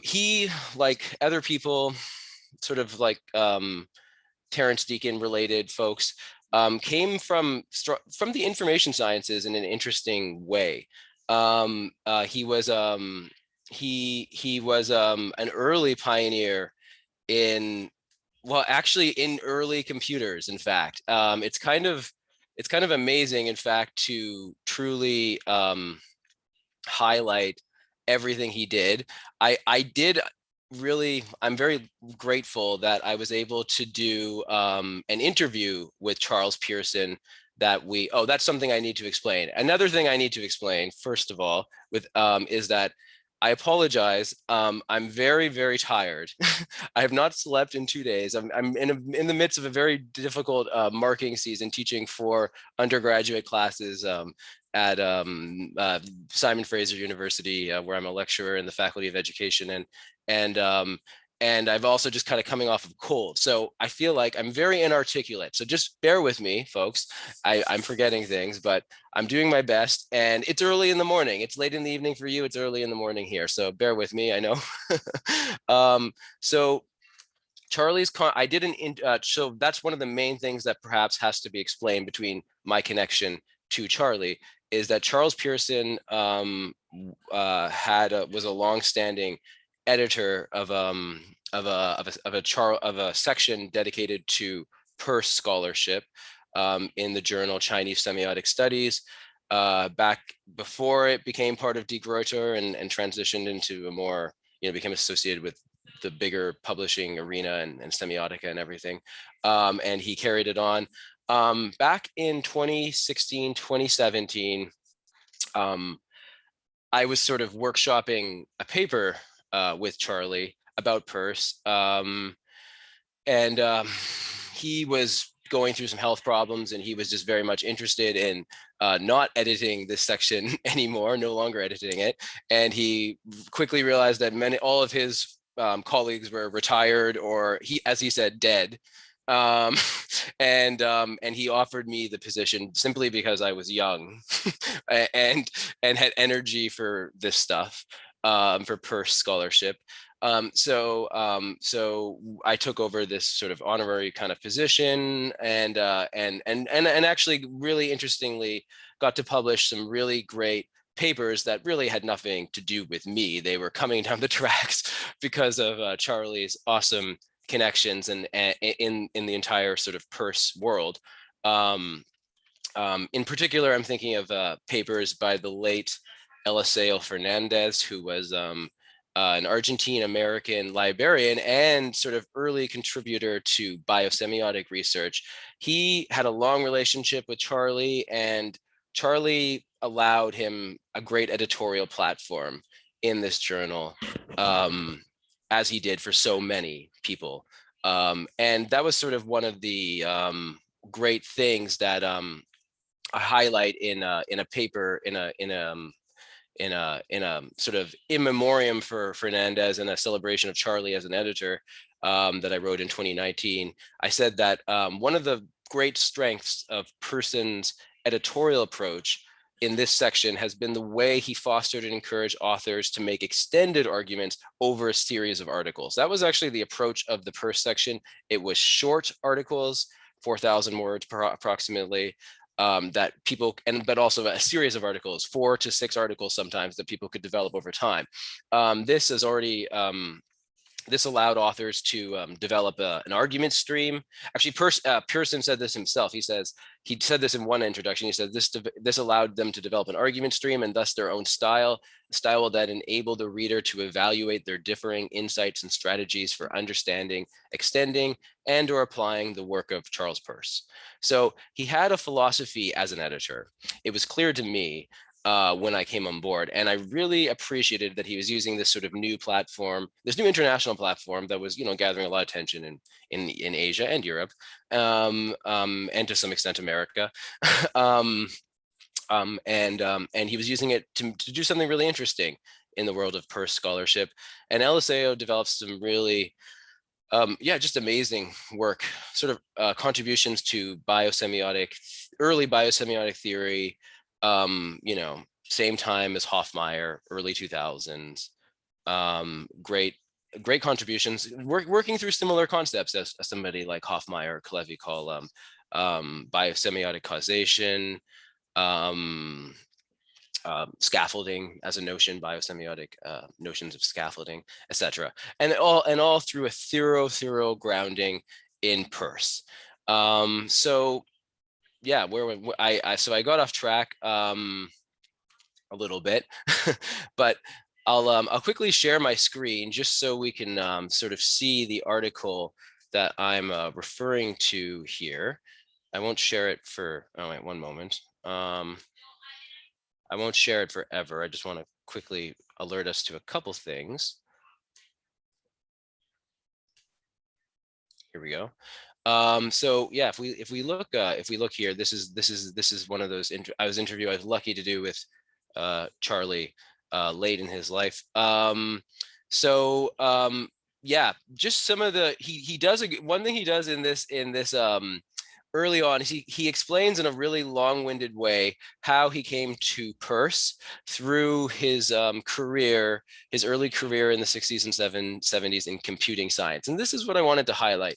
He, like other people, sort of like Terence Deacon related folks, came from the information sciences in an interesting way. He was an early pioneer in, well, actually in early computers, in fact. It's kind of amazing, in fact, to truly highlight everything he did. I'm very grateful that I was able to do an interview with Charles Pearson that's something I need to explain. Another thing I need to explain, first of all, is that I apologize. I'm very, very tired. I have not slept in 2 days. I'm in the midst of a very difficult marking season, teaching 4 undergraduate classes at Simon Fraser University, where I'm a lecturer in the Faculty of Education, and I've also just kind of coming off of a cold. So I feel like I'm very inarticulate. So just bear with me, folks. I'm forgetting things, but I'm doing my best. And it's early in the morning. It's late in the evening for you. It's early in the morning here. So bear with me, I know. So Charlie's, so that's one of the main things that perhaps has to be explained between my connection to Charlie, is that Charles Pearson was a long-standing editor of a section dedicated to Peirce scholarship in the journal Chinese Semiotic Studies, back before it became part of Die Gruyter and transitioned into a more, became associated with the bigger publishing arena and semiotica and everything. And he carried it on. Back in 2016, 2017, I was sort of workshopping a paper with Charlie about Peirce. He was going through some health problems, and he was just very much interested in not editing this section anymore, no longer editing it. And he quickly realized that all of his colleagues were retired, or as he said, dead. And he offered me the position simply because I was young and had energy for this stuff, for Peirce scholarship. So I took over this sort of honorary kind of position, and actually really interestingly got to publish some really great papers that really had nothing to do with me. They were coming down the tracks because of Charlie's awesome connections and in the entire sort of Peirce world. In particular, I'm thinking of papers by the late Eliseo Fernandez, who was an Argentine-American librarian and sort of early contributor to biosemiotic research. He had a long relationship with Charlie, and Charlie allowed him a great editorial platform in this journal, as he did for so many people. And that was sort of one of the great things that I highlight in a paper, in a sort of in memoriam for Fernandez and a celebration of Charlie as an editor that I wrote in 2019. I said that one of the great strengths of Pearson's editorial approach in this section has been the way he fostered and encouraged authors to make extended arguments over a series of articles. That was actually the approach of the Peirce section. It was short articles, 4,000 words approximately, that people, but also a series of articles, 4 to 6 articles sometimes, that people could develop over time. This is already, this allowed authors to develop an argument stream. Actually, Pearson said this himself. He said this in one introduction. He said this allowed them to develop an argument stream and thus their own style that enabled the reader to evaluate their differing insights and strategies for understanding, extending, and or applying the work of Charles Peirce. So he had a philosophy as an editor. It was clear to me when I came on board, and I really appreciated that he was using this sort of new platform, this new international platform that was, gathering a lot of attention in Asia and Europe, and to some extent America, and he was using it to do something really interesting in the world of Peirce scholarship. And Eliseo developed some really, just amazing work, sort of contributions to early biosemiotic theory. Same time as Hofmeyr, early 2000s. Great contributions, working through similar concepts as somebody like Hofmeyr or Clevy call biosemiotic causation, scaffolding as a notion, biosemiotic notions of scaffolding, etc. And all through a thorough grounding in Peirce. So I got off track a little bit, but I'll quickly share my screen just so we can sort of see the article that I'm referring to here. I won't share it for, oh wait, one moment. I won't share it forever. I just want to quickly alert us to a couple things. Here we go. So yeah, if we look here, this is one of those I was lucky to do with Charlie late in his life. Yeah, just some of the he does one thing he does in this early on is he explains in a really long-winded way how he came to Peirce through his early career in the 60s and 70s in computing science. And this is what I wanted to highlight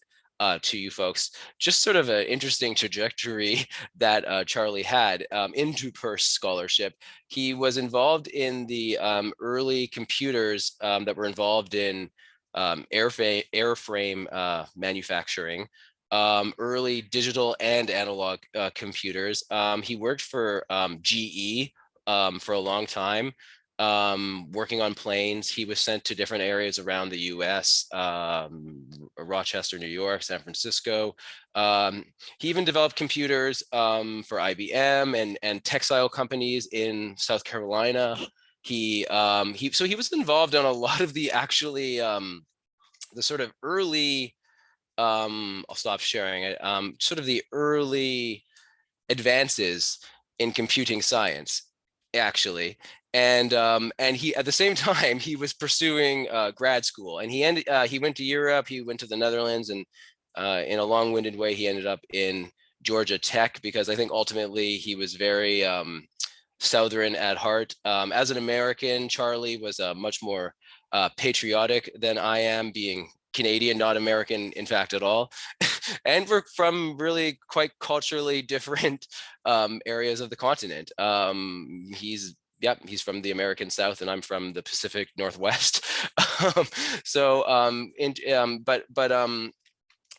to you folks, just sort of an interesting trajectory that Charlie had into Peirce scholarship. He was involved in the early computers that were involved in airframe manufacturing, early digital and analog computers. He worked for GE for a long time. working on planes. He was sent to different areas around the US, Rochester, New York, San Francisco. He even developed computers for IBM and textile companies in South Carolina. So he was involved in a lot of the actually the sort of early, I'll stop sharing it, sort of the early advances in computing science, actually. And he, at the same time, he was pursuing grad school, and he went to Europe, he went to the Netherlands, and in a long-winded way, he ended up in Georgia Tech, because I think ultimately he was very Southern at heart. As an American, Charlie was much more patriotic than I am, being Canadian, not American, in fact, at all. And we're from really quite culturally different areas of the continent. He's from the American South, and I'm from the Pacific Northwest.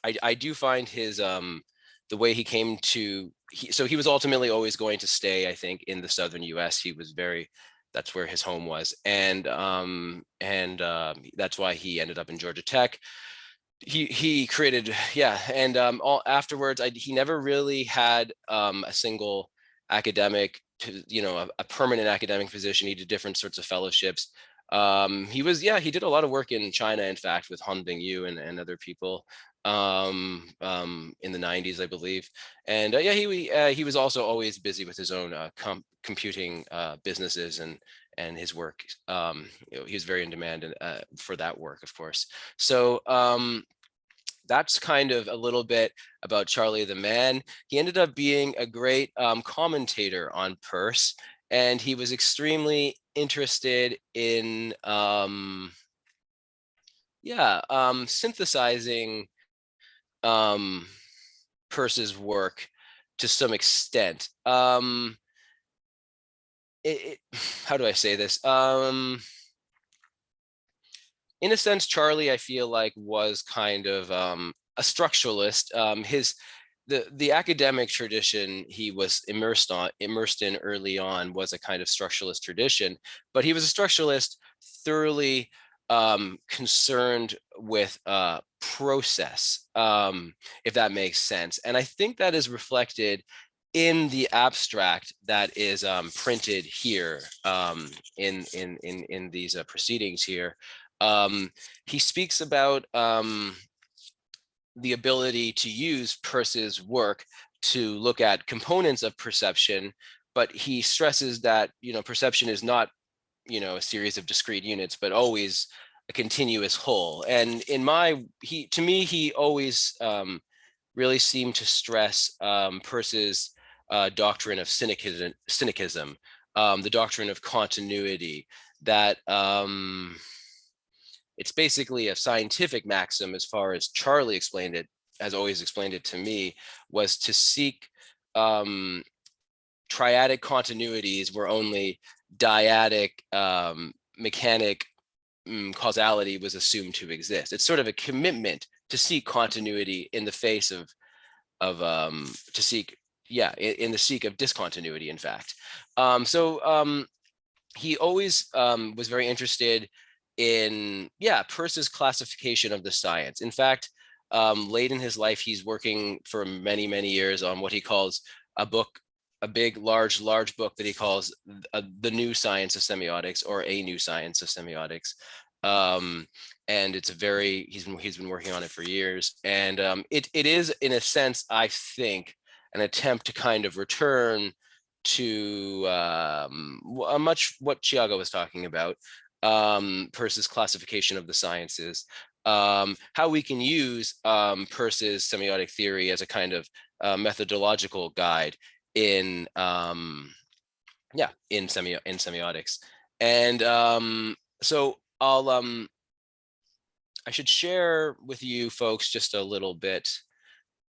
I do find his the way he came to. So he was ultimately always going to stay, I think, in the southern U.S. He was that's where his home was, and that's why he ended up in Georgia Tech. He created, and all afterwards, he never really had a single academic, a permanent academic position. He did different sorts of fellowships. He did a lot of work in China, in fact, with Han Bingyu and other people in the 90s, I believe. And he was also always busy with his own computing businesses and his work. He was very in demand for that work, of course. So that's kind of a little bit about Charlie the man. He ended up being a great commentator on Peirce, and he was extremely interested in synthesizing Peirce's work to some extent. How do I say this? In a sense, Charlie, I feel like, was kind of a structuralist. The academic tradition he was immersed in early on was a kind of structuralist tradition, but he was a structuralist thoroughly concerned with process, if that makes sense. And I think that is reflected in the abstract that is printed here in these proceedings here. He speaks about the ability to use Peirce's work to look at components of perception, but he stresses that perception is not a series of discrete units, but always a continuous whole. And to me, he always really seemed to stress Peirce's doctrine of cynicism, the doctrine of continuity, that it's basically a scientific maxim, as far as Charlie explained it, has always explained it to me, was to seek triadic continuities where only dyadic mechanic causality was assumed to exist. It's sort of a commitment to seek continuity in the face of in the seek of discontinuity, in fact. He always was very interested in Peirce's classification of the science. In fact, late in his life, he's working for many years on what he calls a big large book that he calls The New Science of Semiotics, or A New Science of Semiotics. And it's he's been working on it for years. And it is, in a sense, I think, an attempt to kind of return to much what Tiago was talking about, Peirce's classification of the sciences, how we can use Peirce's semiotic theory as a kind of methodological guide in semiotics. And so I should share with you folks just a little bit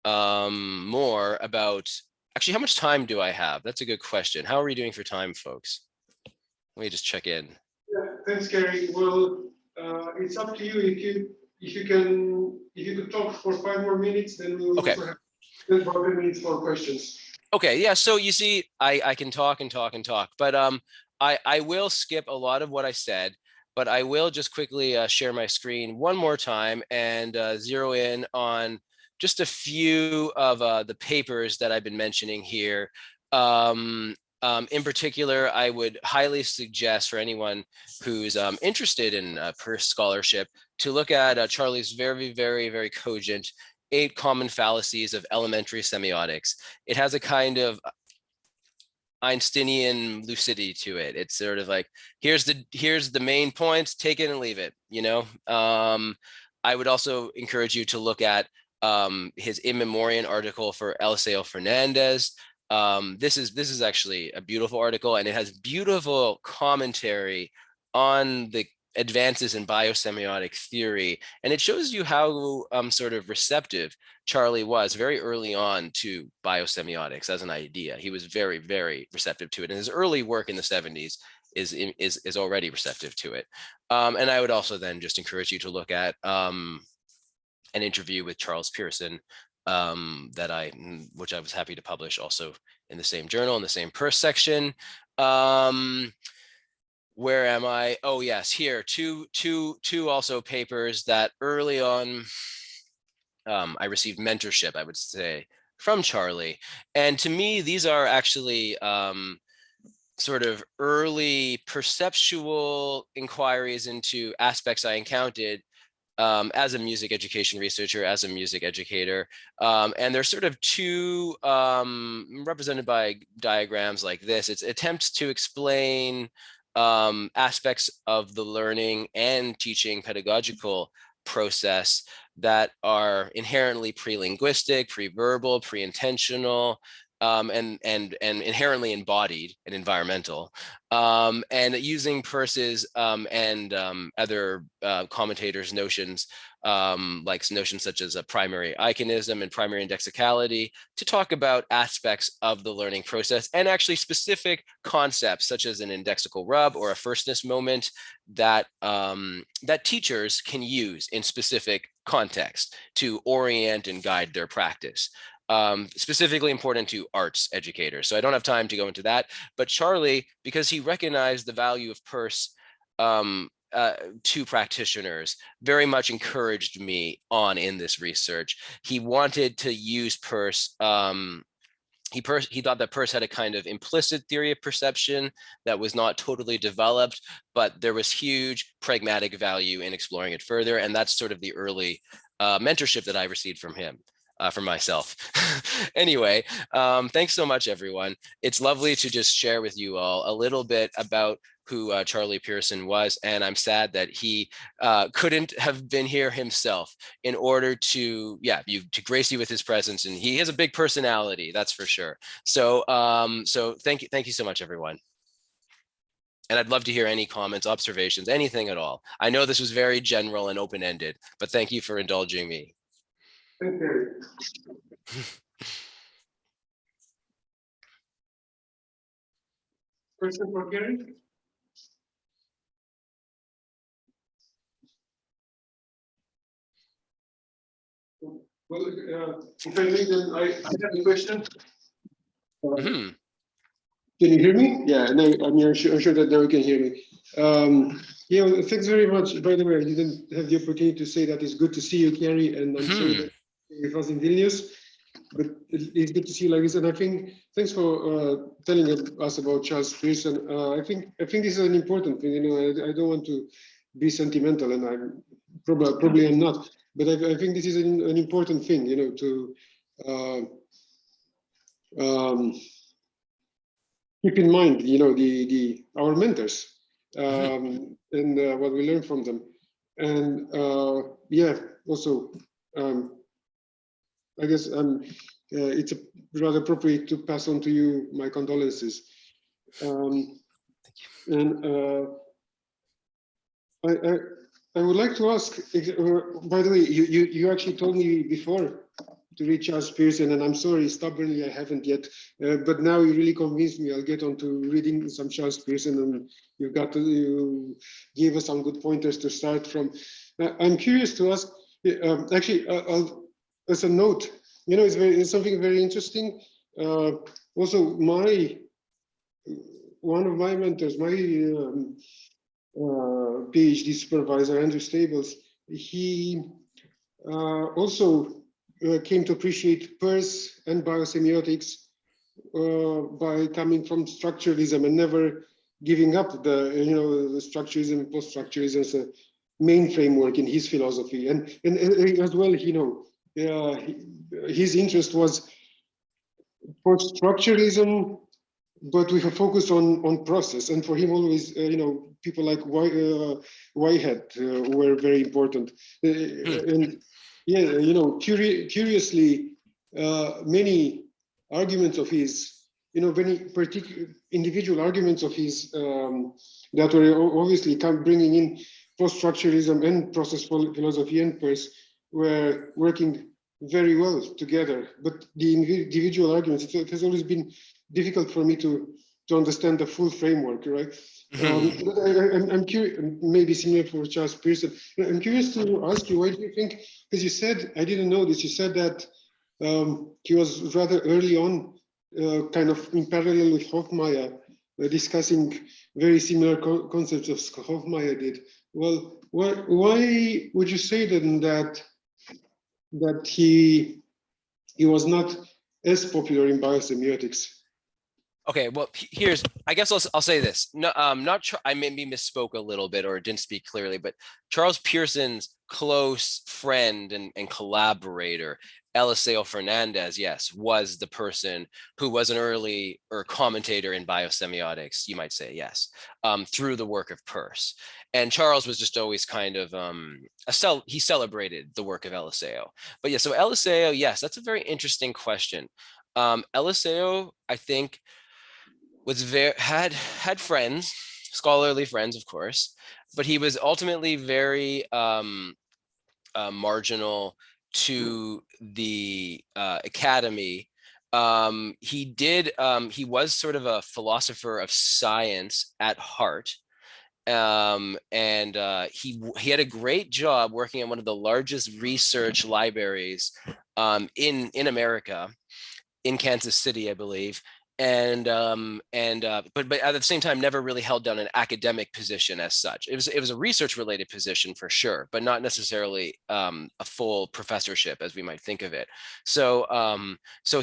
more about, actually, how much time do I have? That's a good question. How are we doing for time, folks? Let me just check in. Yeah, thanks, Cary. Well, it's up to you. If you could talk for 5 more minutes, then we'll also have 10 minutes for questions. Okay, yeah. So you see, I can talk and talk and talk, but I will skip a lot of what I said, but I will just quickly share my screen one more time and zero in on just a few of the papers that I've been mentioning here. In particular, I would highly suggest for anyone who's interested in Peirce scholarship to look at Charlie's very, very, very cogent 8 common fallacies of elementary semiotics. It has a kind of Einsteinian lucidity to it. It's sort of like, here's the main points, take it and leave it, you know? I would also encourage you to look at his in memoriam article for Eliseo Fernandez. This is actually a beautiful article, and it has beautiful commentary on the advances in biosemiotic theory, and it shows you how sort of receptive Charlie was very early on to biosemiotics as an idea. He was very, very receptive to it, and his early work in the 70s is already receptive to it. And I would also then just encourage you to look at an interview with Charles Pearson which I was happy to publish also in the same journal, in the same Peirce section. Where am I? Oh yes, here, two also papers that early on I received mentorship, I would say, from Charlie. And to me, these are actually sort of early perceptual inquiries into aspects I encountered as a music education researcher, as a music educator. And they're sort of two represented by diagrams like this. It's attempts to explain aspects of the learning and teaching pedagogical process that are inherently pre-linguistic, pre-verbal, pre-intentional, and inherently embodied and environmental, and using Peirce's and other commentators' notions, like notions such as a primary iconism and primary indexicality, to talk about aspects of the learning process and actually specific concepts such as an indexical rub or a firstness moment that that teachers can use in specific context to orient and guide their practice. Specifically important to arts educators. So I don't have time to go into that, but Charlie, because he recognized the value of Peirce to practitioners, very much encouraged me on in this research. He wanted to use Peirce. He thought that Peirce had a kind of implicit theory of perception that was not totally developed, but there was huge pragmatic value in exploring it further. And that's sort of the early mentorship that I received from him. For myself. Anyway, thanks so much, everyone. It's lovely to just share with you all a little bit about who Charlie Pearson was, and I'm sad that he couldn't have been here himself in order to, to grace you with his presence. And he has a big personality, that's for sure. So, so thank you so much, everyone. And I'd love to hear any comments, observations, anything at all. I know this was very general and open-ended, but thank you for indulging me. Thank you. Question for Cary? Well, if I may, then I have a question. Can you hear me? Yeah, no, I'm sure that now you can hear me. Yeah, thanks very much. By the way, I didn't have the opportunity to say that it's good to see you, Cary, and I'm sorry that it was in Vilnius, but it's good to see you like this. And I think thanks for telling us about Charles Pearson. I think this is an important thing. You know, I don't want to be sentimental, and I'm probably I'm not. But I think this is an important thing. You know, to keep in mind. You know, our mentors and what we learn from them, and yeah, also. I guess it's rather appropriate to pass on to you my condolences. And I would like to ask, by the way, you actually told me before to read Charles Pearson, and I'm sorry, stubbornly, I haven't yet, but now you really convinced me. I'll get on to reading some Charles Pearson, and you gave us some good pointers to start from. I'm curious to ask, actually, as a note, you know, it's something very interesting. Also, one of my mentors, my PhD supervisor, Andrew Stables, he also came to appreciate Peirce and biosemiotics by coming from structuralism and never giving up the the structuralism and post-structuralism as a main framework in his philosophy. And as well, his interest was post-structuralism, but with a focus on process. And for him, always, people like Whitehead were very important. And yeah, curiously, many arguments of his, many particular individual arguments of his that were obviously bringing in post-structuralism and process philosophy and Peirce were working very well together. But the individual arguments, it has always been difficult for me to understand the full framework, right? I'm curious, maybe similar for Charles Pearson. I'm curious to ask you, why do you think, because you said, I didn't know this, you said that he was rather early on, kind of in parallel with Hofmeier, discussing very similar concepts as Hofmeier did. Well, why would you say then that he was not as popular in biosemiotics? Okay, well, I guess I'll say this. No, I maybe misspoke a little bit or didn't speak clearly, but Charles Pearson's close friend and collaborator, Eliseo Fernandez, yes, was the person who was an early commentator in biosemiotics, you might say, yes, through the work of Peirce. And Charles was just always kind of, he celebrated the work of Eliseo. But yeah, so Eliseo, yes, that's a very interesting question. Eliseo, I think, was had friends, scholarly friends, of course, but he was ultimately very marginal to the academy. He was sort of a philosopher of science at heart. And he had a great job working at one of the largest research libraries in America, in Kansas City, I believe. But at the same time, never really held down an academic position as such. It was a research related position for sure, but not necessarily a full professorship as we might think of it. So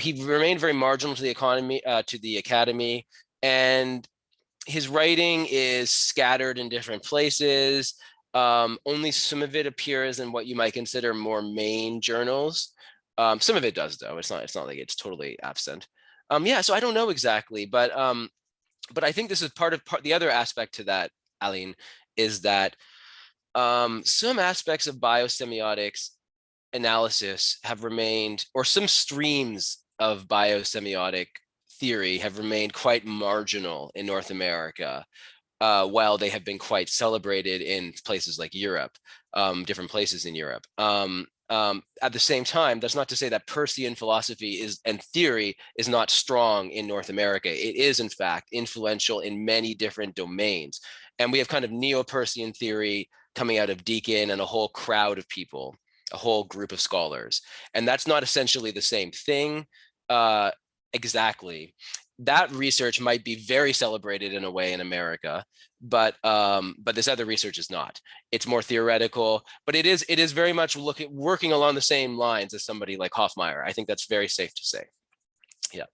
he remained very marginal to the academy, and his writing is scattered in different places. Only some of it appears in what you might consider more main journals. Some of it does, though. It's not like it's totally absent. Yeah, so I don't know exactly, but I think this is part of the other aspect to that, Aline, is that some aspects of biosemiotics analysis have remained, or some streams of biosemiotic theory have remained quite marginal in North America, while they have been quite celebrated in places like Europe, different places in Europe. At the same time, that's not to say that Peircean philosophy and theory is not strong in North America. It is, in fact, influential in many different domains. And we have kind of neo-Peircean theory coming out of Deakin and a whole crowd of people, a whole group of scholars. And that's not essentially the same thing exactly. That research might be very celebrated in a way in America, but this other research is not. It's more theoretical, but it is very much working along the same lines as somebody like Hofmeier. I think that's very safe to say. Yeah.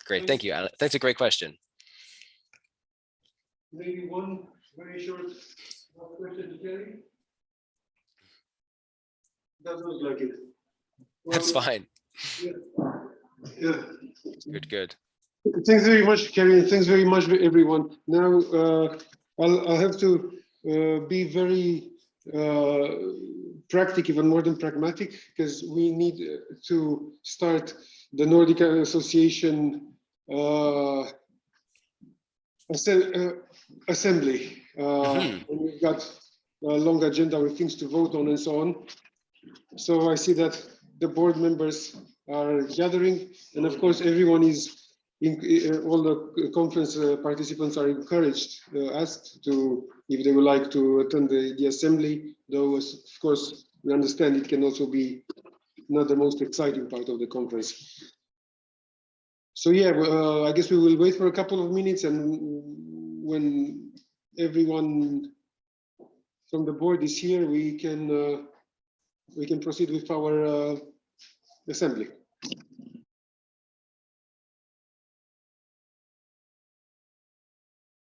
Great, thank you, Alan. That's a great question. Maybe one very short question to Cary. Doesn't look like it. Well, that's fine. Yeah. Good. Thanks very much, Cary, and thanks very much, everyone. Now, I'll have to be very practical, even more than pragmatic, because we need to start the Nordic Association assembly. And we've got a long agenda with things to vote on and so on. So I see that the board members are gathering, and of course everyone is all the conference participants are encouraged, asked to, if they would like to attend the assembly, though of course we understand it can also be not the most exciting part of the conference. So yeah, I guess we will wait for a couple of minutes, and when everyone from the board is here, we can proceed with our assembly.